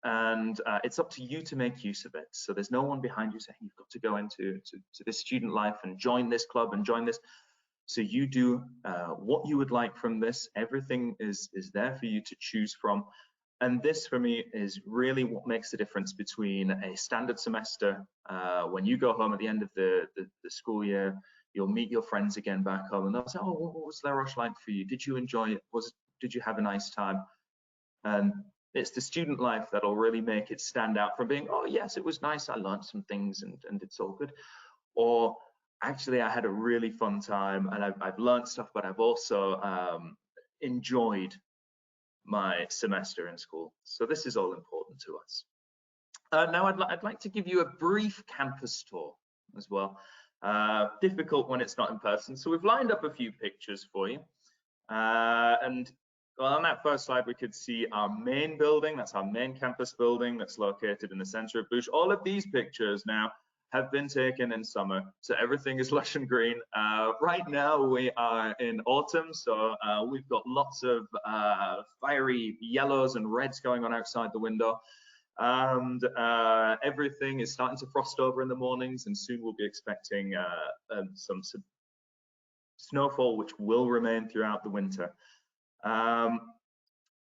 And it's up to you to make use of it. So there's no one behind you saying you've got to go into this student life and join this club and join this. So you do what you would like from this. Everything is there for you to choose from. And this for me is really what makes the difference between a standard semester. When you go home at the end of the school year, you'll meet your friends again back home and they'll say, oh, what was La Roche like for you? Did you enjoy it? Did you have a nice time? And it's the student life that'll really make it stand out from being, oh yes, it was nice, I learned some things and it's all good. Or actually I had a really fun time and I've learned stuff, but I've also enjoyed my semester in school. So this is all important to us. Now I'd like to give you a brief campus tour as well. Difficult when it's not in person. So we've lined up a few pictures for you. And well, on that first slide, we could see our main building. That's our main campus building that's located in the center of Bruges. All of these pictures now have been taken in summer. So everything is lush and green. Right now we are in autumn. So we've got lots of fiery yellows and reds going on outside the window. And everything is starting to frost over in the mornings, and soon we'll be expecting some snowfall, which will remain throughout the winter.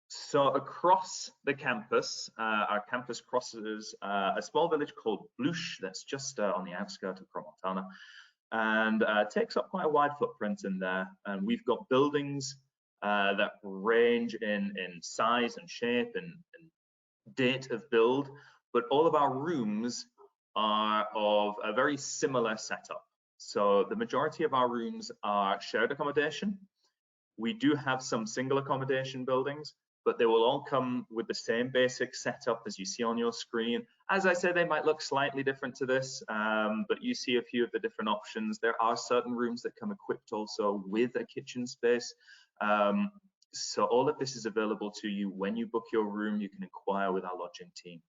So across the campus, our campus crosses a small village called Bluche that's just on the outskirts of Crans-Montana, and takes up quite a wide footprint in there. And we've got buildings that range in size and shape and date of build, but all of our rooms are of a very similar setup. So the majority of our rooms are shared accommodation. We do have some single accommodation buildings, but they will all come with the same basic setup as you see on your screen. As I said, they might look slightly different to this, but you see a few of the different options. There are certain rooms that come equipped also with a kitchen space. So all of this is available to you when you book your room. You can inquire with our lodging team.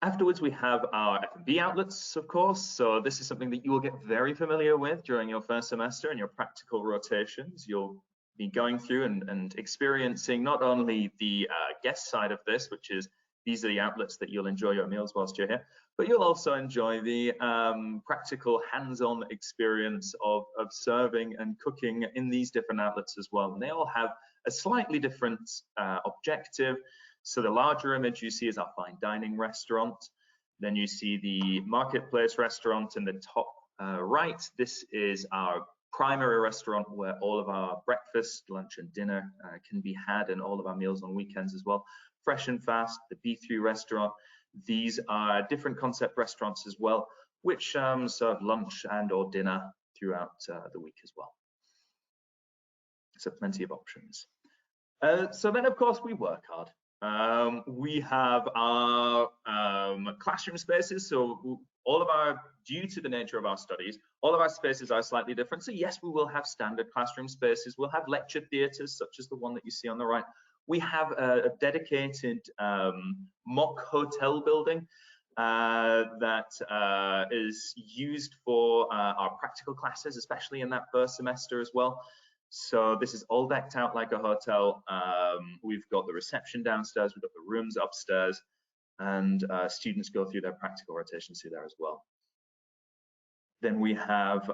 Afterwards, we have our F&B outlets, of course. So this is something that you will get very familiar with during your first semester and your practical rotations. You'll be going through and experiencing not only the guest side of this, which is these are the outlets that you'll enjoy your meals whilst you're here, but you'll also enjoy the practical hands-on experience of serving and cooking in these different outlets as well. And they all have a slightly different objective. So the larger image you see is our fine dining restaurant. Then you see the marketplace restaurant in the top right. This is our primary restaurant where all of our breakfast, lunch and dinner can be had, and all of our meals on weekends as well. Fresh and Fast, the B3 restaurant. These are different concept restaurants as well, which serve lunch and or dinner throughout the week as well. So plenty of options. So then, of course, we work hard. We have our classroom spaces. So all of our, due to the nature of our studies, all of our spaces are slightly different. So yes, we will have standard classroom spaces. We'll have lecture theatres, such as the one that you see on the right. We have a dedicated mock hotel building that is used for our practical classes, especially in that first semester as well. So this is all decked out like a hotel. We've got the reception downstairs, we've got the rooms upstairs, and students go through their practical rotations through there as well. Then we have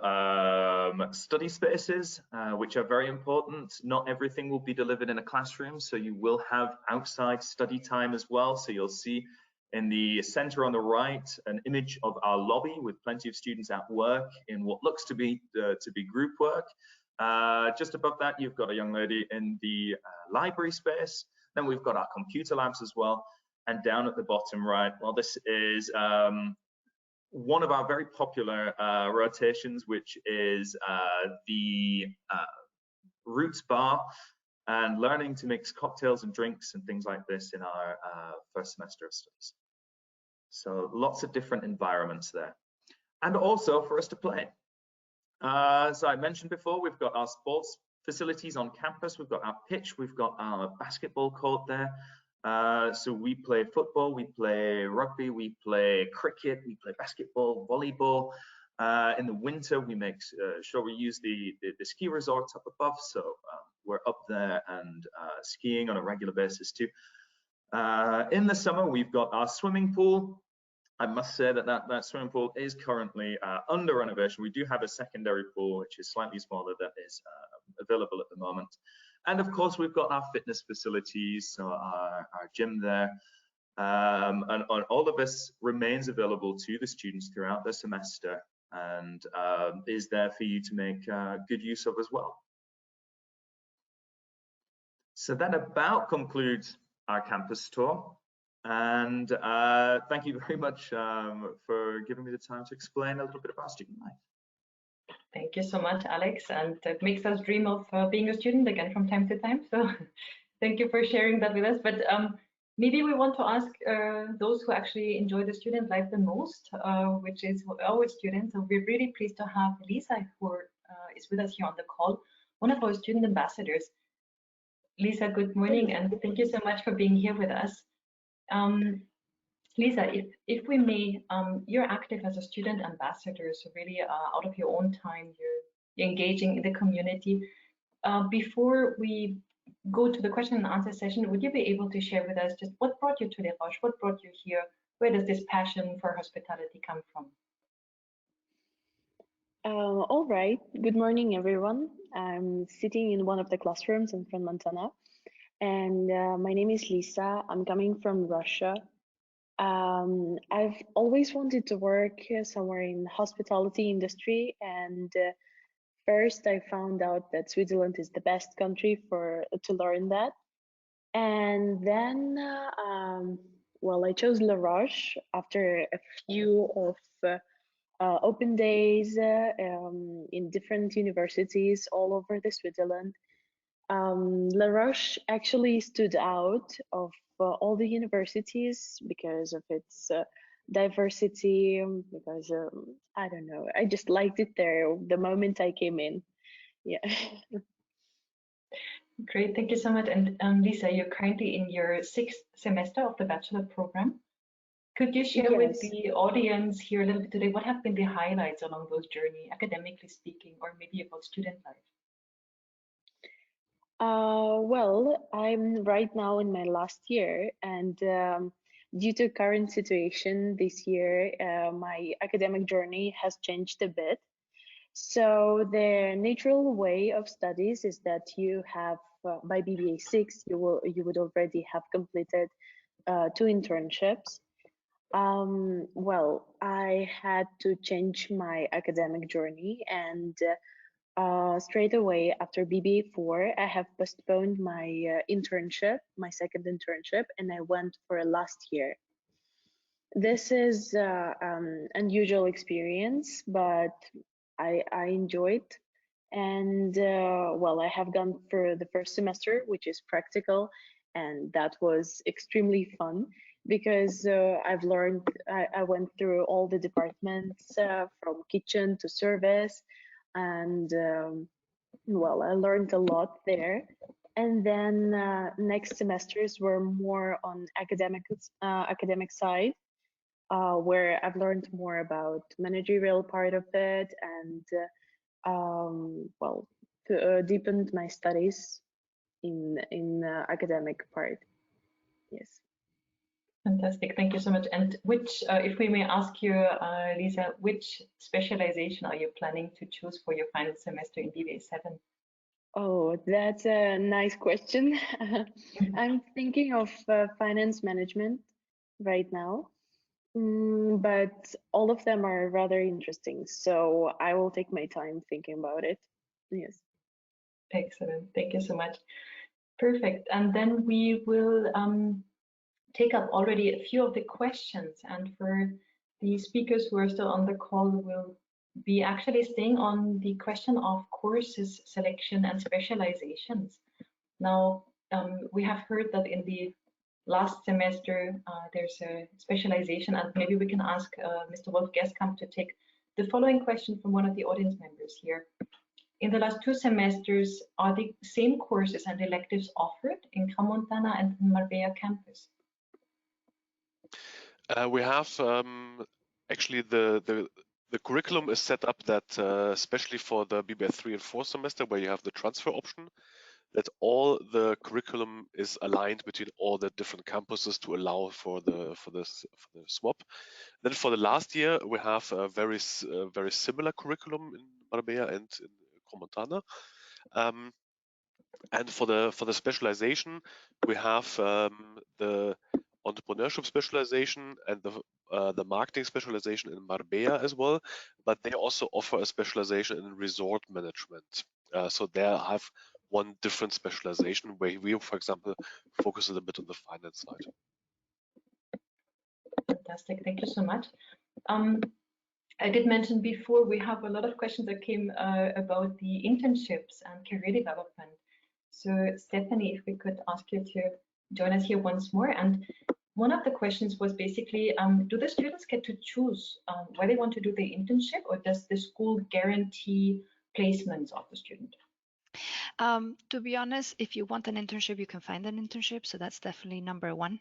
study spaces, which are very important. Not everything will be delivered in a classroom, so you will have outside study time as well. So you'll see in the center on the right an image of our lobby with plenty of students at work in what looks to be group work. Just above that, you've got a young lady in the library space. Then we've got our computer labs as well. And down at the bottom right, well, this is one of our very popular rotations, which is the Roots Bar, and learning to mix cocktails and drinks and things like this in our first semester of studies. So lots of different environments there. And also for us to play. As I mentioned before, we've got our sports facilities on campus. We've got our pitch, we've got our basketball court there. So we play football, we play rugby, we play cricket, we play basketball, volleyball. In the winter, we make sure we use the ski resorts up above. So we're up there and skiing on a regular basis too. In the summer, we've got our swimming pool. I must say that that swimming pool is currently under renovation. We do have a secondary pool, which is slightly smaller, that is available at the moment. And of course, we've got our fitness facilities, so our gym there. And all of this remains available to the students throughout the semester and is there for you to make good use of as well. So that about concludes our campus tour. And thank you very much for giving me the time to explain a little bit about student life. Thank you so much, Alex. And it makes us dream of being a student again from time to time. So thank you for sharing that with us. But maybe we want to ask those who actually enjoy the student life the most, which is our students. So we're really pleased to have Liza, who is with us here on the call, one of our student ambassadors. Liza, good morning, and thank you so much for being here with us. Liza, if we may, you're active as a student ambassador, so really out of your own time, you're engaging in the community. Before we go to the question and answer session, would you be able to share with us just what brought you to Les Roches? What brought you here? Where does this passion for hospitality come from? All right. Good morning, everyone. I'm sitting in one of the classrooms in Montana, and my name is Liza. I'm coming from Russia. I've always wanted to work somewhere in the hospitality industry, and first I found out that Switzerland is the best country to learn that. And then, well, I chose Les Roches after a few of open days in different universities all over the Switzerland. La Roche actually stood out of all the universities because of its diversity, because I don't know, I just liked it there the moment I came in. Yeah. Great, thank you so much. And Lisa, you're currently in your 6th semester of the bachelor program. Could you share with Yes. the audience here a little bit today, what have been the highlights along those journey, academically speaking, or maybe about student life? Well, I'm right now in my last year, and due to current situation this year, my academic journey has changed a bit. So the natural way of studies is that you have by BBA 6 you would already have completed 2 internships. Well, I had to change my academic journey, and straight away after BBA 4, I have postponed my internship, my second internship, and I went for a last year. This is unusual experience, but I enjoyed. And well, I have gone for the first semester, which is practical, and that was extremely fun because I've learned, I went through all the departments from kitchen to service, and well, I learned a lot there. And then next semesters were more on academic side, where I've learned more about managerial part of it, and well, deepened my studies in academic part. Yes. Fantastic, thank you so much. And which, if we may ask you, Lisa, which specialization are you planning to choose for your final semester in BBA 7? Oh, that's a nice question. I'm thinking of finance management right now, but all of them are rather interesting. So I will take my time thinking about it. Yes. Excellent, thank you so much. Perfect, and then we will take up already a few of the questions, and for the speakers who are still on the call, we'll be actually staying on the question of courses selection and specializations. Now, we have heard that in the last semester there's a specialization, and maybe we can ask Mr. Wolf Geskamp to take the following question from one of the audience members here. In the last 2 semesters, are the same courses and electives offered in Crans-Montana and in Marbella campus? We have actually the curriculum is set up that especially for the BBA 3 and 4 semester, where you have the transfer option, that all the curriculum is aligned between all the different campuses to allow for the swap. Then for the last year, we have a very similar curriculum in Marbella and in Crans-Montana. And for the specialization, we have the entrepreneurship specialization and the marketing specialization in Marbella as well, but they also offer a specialization in resort management. So there I have one different specialization where we, for example, focus a little bit on the finance side. Fantastic, thank you so much. I did mention before we have a lot of questions that came about the internships and career development. So Stephanie, if we could ask you to join us here once more. And one of the questions was basically, do the students get to choose where they want to do the internship, or does the school guarantee placements of the student? To be honest, if you want an internship, you can find an internship. So that's definitely number one.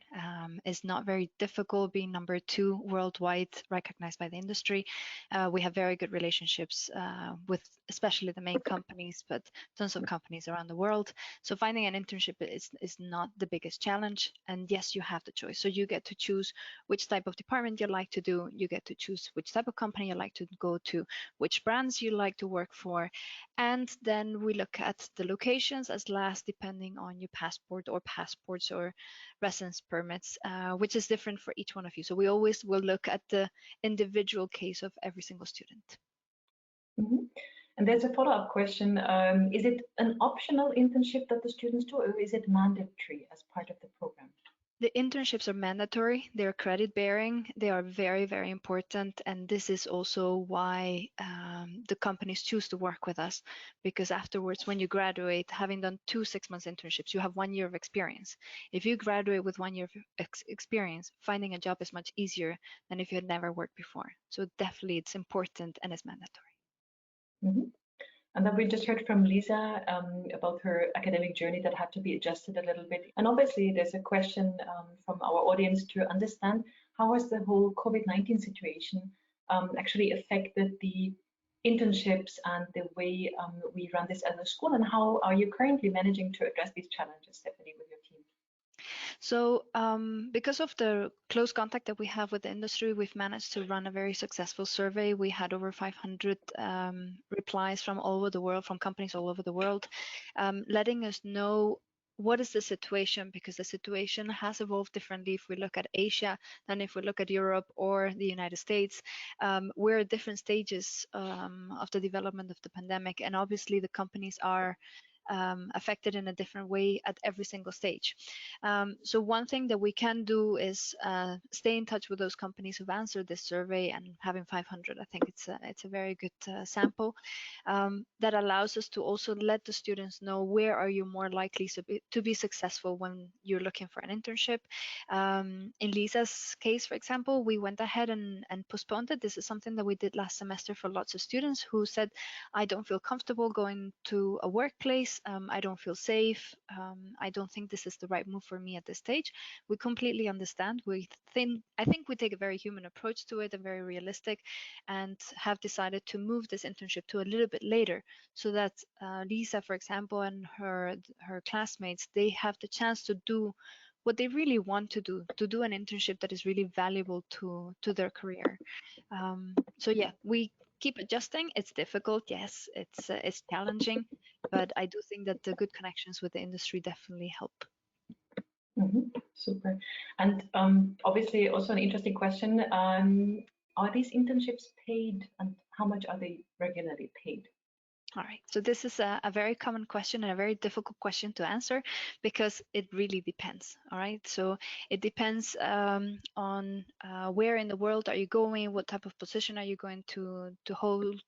It's not very difficult being number two worldwide, recognized by the industry. We have very good relationships with especially the main companies, but tons of companies around the world. So finding an internship is not the biggest challenge. And yes, you have the choice. So you get to choose which type of department you like to do. You get to choose which type of company you like to go to, which brands you like to work for. And then we look at the locations as last, depending on your passport or passports or residence permits, which is different for each one of you. So we always will look at the individual case of every single student. Mm-hmm. And there's a follow-up question. Is it an optional internship that the students do, or is it mandatory as part of the program? The internships are mandatory, they're credit bearing, they are very, very important. And this is also why the companies choose to work with us, because afterwards, when you graduate, having done 2 6-month internships, you have 1 year of experience. If you graduate with 1 year of experience, finding a job is much easier than if you had never worked before. So definitely it's important and it's mandatory. Mm-hmm. And then we just heard from Liza about her academic journey that had to be adjusted a little bit. And obviously there's a question from our audience to understand how has the whole COVID-19 situation actually affected the internships and the way we run this as a school, and how are you currently managing to address these challenges, Stephanie, with your team? So because of the close contact that we have with the industry, we've managed to run a very successful survey. We had over 500 replies from all over the world, from companies all over the world, letting us know what is the situation, because the situation has evolved differently if we look at Asia than if we look at Europe or the United States. We're at different stages of the development of the pandemic, and obviously the companies are affected in a different way at every single stage. So one thing that we can do is stay in touch with those companies who've answered this survey, and having 500, I think it's a very good sample that allows us to also let the students know where are you more likely to be successful when you're looking for an internship. In Lisa's case, for example, we went ahead and postponed it. This is something that we did last semester for lots of students who said, I don't feel comfortable going to a workplace. I don't feel safe. I don't think this is the right move for me at this stage. We completely understand. I think we take a very human approach to it and very realistic, and have decided to move this internship to a little bit later, so that Lisa, for example, and her classmates, they have the chance to do what they really want to do an internship that is really valuable to their career. So yeah, we keep adjusting. It's difficult, yes, it's challenging, but I do think that the good connections with the industry definitely help. Super. And obviously also an interesting question, are these internships paid, and how much are they regularly paid? All right, so this is a very common question and a very difficult question to answer, because it really depends. All right, so it depends on where in the world are you going, what type of position are you going to hold,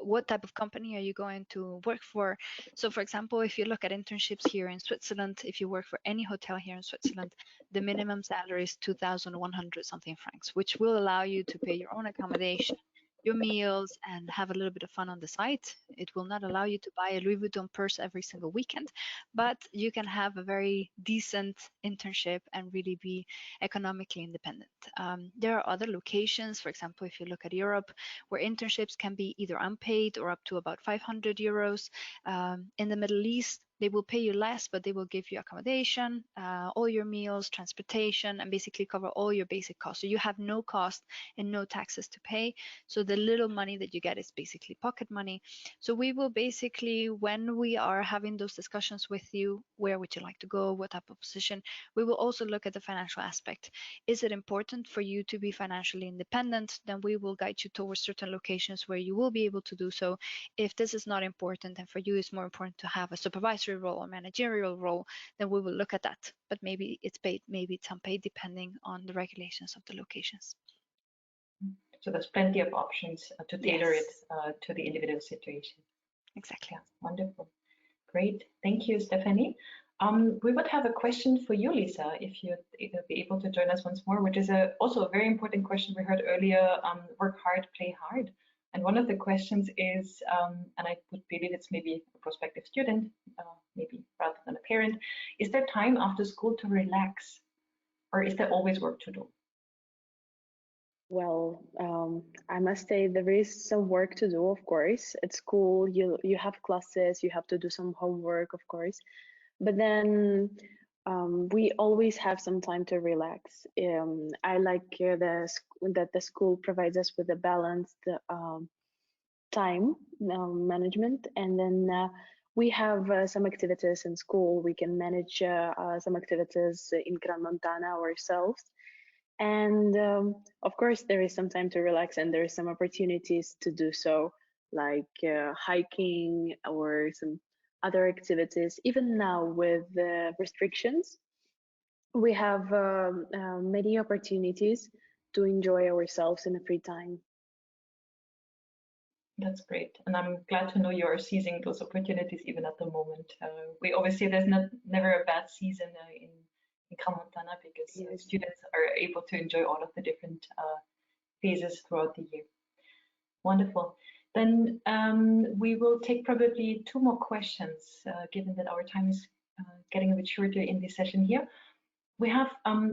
what type of company are you going to work for. So for example, if you look at internships here in Switzerland, if you work for any hotel here in Switzerland, the minimum salary is 2,100 something francs, which will allow you to pay your own accommodation, your meals, and have a little bit of fun on the side. It will not allow you to buy a Louis Vuitton purse every single weekend, but you can have a very decent internship and really be economically independent. There are other locations, for example, if you look at Europe, where internships can be either unpaid or up to about 500 euros. In the Middle East, they will pay you less, but they will give you accommodation, all your meals, transportation, and basically cover all your basic costs. So you have no cost and no taxes to pay. So the little money that you get is basically pocket money. So we will basically, when we are having those discussions with you, where would you like to go, what type of position, we will also look at the financial aspect. Is it important for you to be financially independent? Then we will guide you towards certain locations where you will be able to do so. If this is not important, and for you it's more important to have a supervisory role or managerial role, then we will look at that. But maybe it's paid, maybe it's unpaid, depending on the regulations of the locations. So there's plenty of options to tailor it to the individual situation. Exactly. Yeah, wonderful. Great. Thank you, Stephanie. We would have a question for you, Lisa, if you'd be able to join us once more, which is also a very important question we heard earlier, work hard, play hard. And one of the questions is, and I would believe it's maybe a prospective student, maybe rather than a parent, is there time after school to relax, or is there always work to do? Well, I must say there is some work to do, of course. At school, you have classes, you have to do some homework, of course. But then we always have some time to relax. I like that the school provides us with a balanced time management, and then we have some activities in school. We can manage some activities in Gran Montana ourselves. And of course, there is some time to relax, and there are some opportunities to do so, like hiking or some other activities. Even now with the restrictions, we have many opportunities to enjoy ourselves in the free time. That's great, and I'm glad to know you are seizing those opportunities even at the moment. We always say there's never a bad season in Crans-Montana because Yes. students are able to enjoy all of the different phases throughout the year. Wonderful. Then we will take probably 2 more questions, given that our time is getting a bit shorter in this session here. We have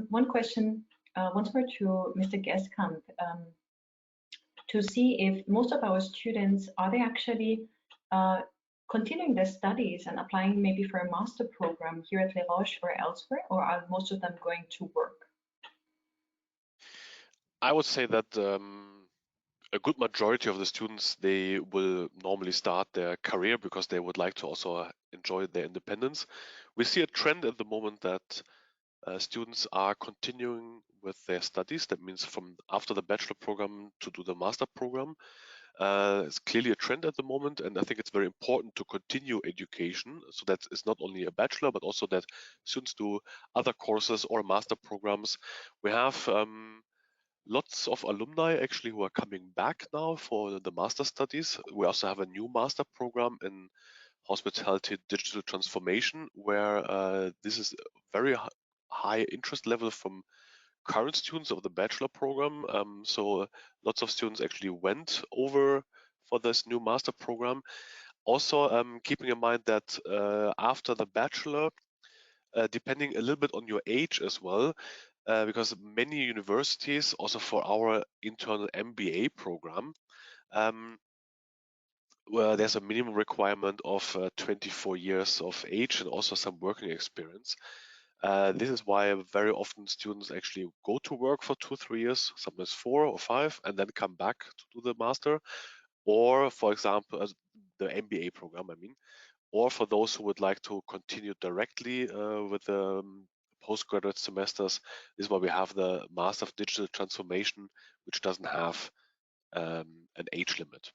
one question once more to Mr. Geskamp. To see if most of our students, are they actually continuing their studies and applying maybe for a master program here at Les Roches or elsewhere, or are most of them going to work? I would say that a good majority of the students, they will normally start their career because they would like to also enjoy their independence. We see a trend at the moment that students are continuing with their studies. That means from after the bachelor program to do the master program. It's clearly a trend at the moment, and I think it's very important to continue education. So that it's not only a bachelor, but also that students do other courses or master programs. We have lots of alumni actually who are coming back now for the master studies. We also have a new master program in hospitality digital transformation, where this is very high interest level from current students of the bachelor program. So lots of students actually went over for this new master program. Also, keeping in mind that after the bachelor, depending a little bit on your age as well, because many universities, also for our internal MBA program, where there's a minimum requirement of 24 years of age and also some working experience. This is why very often students actually go to work for 2-3 years, sometimes 4 or 5, and then come back to do the master. Or, for example, the MBA program, I mean, or for those who would like to continue directly with the postgraduate semesters, this is why we have the Master of Digital Transformation, which doesn't have an age limit.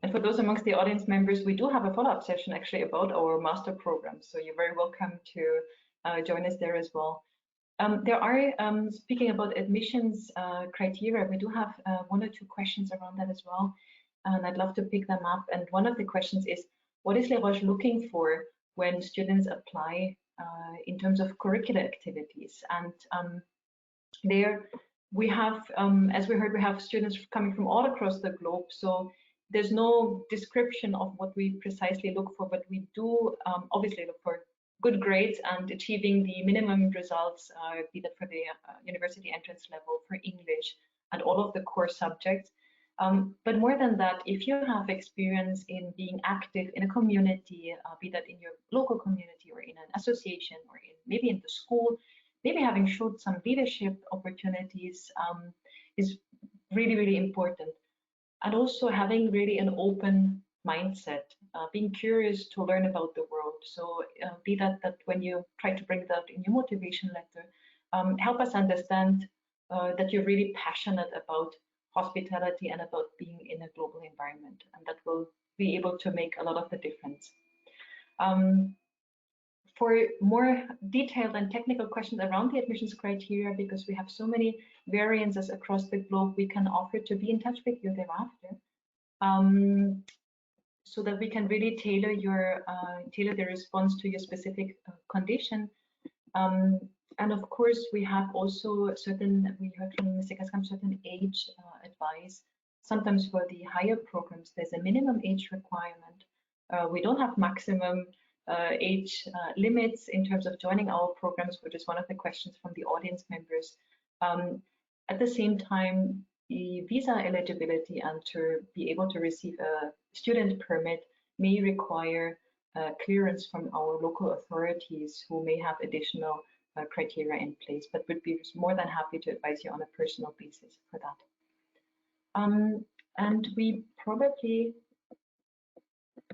And for those amongst the audience members, we do have a follow-up session actually about our master program. So you're very welcome to join us there as well. There are, speaking about admissions criteria, we do have 1 or 2 questions around that as well. And I'd love to pick them up. And one of the questions is, what is Les Roches looking for when students apply in terms of curricular activities? And there we have, as we heard, we have students coming from all across the globe. So there's no description of what we precisely look for, but we do obviously look for good grades and achieving the minimum results, be that for the university entrance level, for English, and all of the core subjects. But more than that, if you have experience in being active in a community, be that in your local community or in an association or in maybe in the school, maybe having showed some leadership opportunities is really, really important. And also having really an open mindset, being curious to learn about the world. So be that when you try to bring that in your motivation letter, help us understand that you're really passionate about hospitality and about being in a global environment, and that will be able to make a lot of the difference. For more detailed and technical questions around the admissions criteria, because we have so many variances across the globe, we can offer to be in touch with you thereafter, so that we can really tailor the response to your specific condition. And of course, we have also certain, we heard from Mr. Geskamp, certain age advice. Sometimes for the higher programs, there's a minimum age requirement. We don't have maximum age limits in terms of joining our programs, which is one of the questions from the audience members. At the same time, the visa eligibility and to be able to receive a student permit may require clearance from our local authorities who may have additional criteria in place, but would be more than happy to advise you on a personal basis for that. And we probably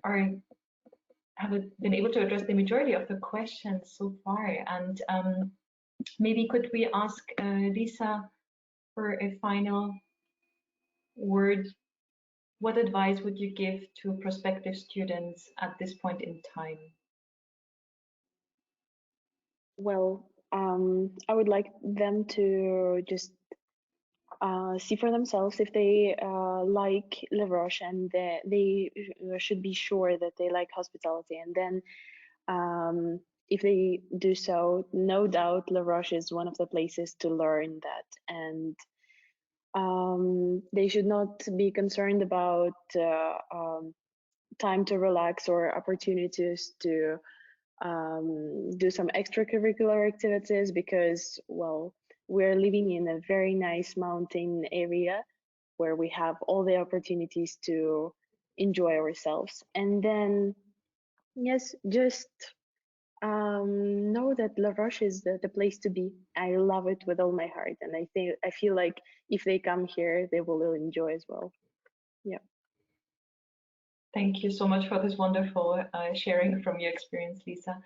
have been able to address the majority of the questions so far. And maybe could we ask Lisa for a final word what advice would you give to prospective students at this point in time? Well, I would like them to just see for themselves if they like La Roche, and they should be sure that they like hospitality. And then if they do so, no doubt La Roche is one of the places to learn that. And they should not be concerned about time to relax or opportunities to do some extracurricular activities, because, well, we're living in a very nice mountain area where we have all the opportunities to enjoy ourselves. And then, yes, just know that La Roche is the place to be. I love it with all my heart, and I feel like if they come here, they will enjoy as well. Yeah. Thank you so much for this wonderful sharing from your experience, Lisa.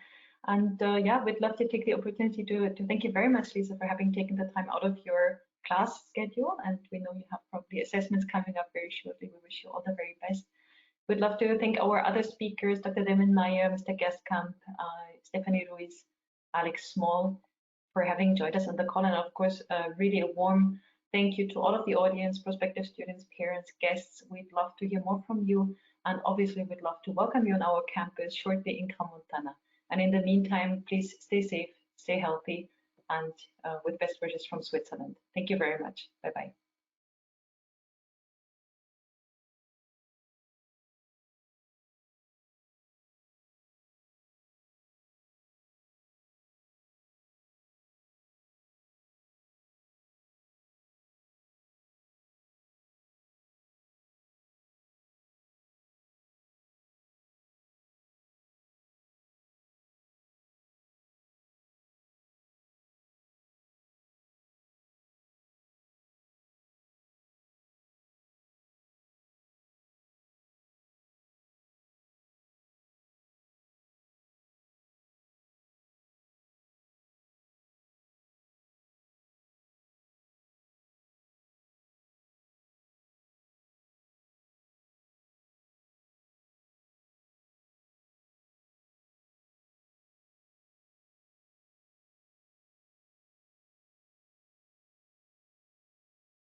And yeah, we'd love to take the opportunity to thank you very much, Lisa, for having taken the time out of your class schedule. And we know you have probably assessments coming up very shortly. We wish you all the very best. We'd love to thank our other speakers, Dr. Demen-Meier, Mr. Gestkamp, Stephanie Ruiz, Alex Small, for having joined us on the call. And of course, really a warm thank you to all of the audience, prospective students, parents, guests. We'd love to hear more from you. And obviously, we'd love to welcome you on our campus shortly in Crans-Montana. And in the meantime, please stay safe, stay healthy, and with best wishes from Switzerland. Thank you very much. Bye-bye.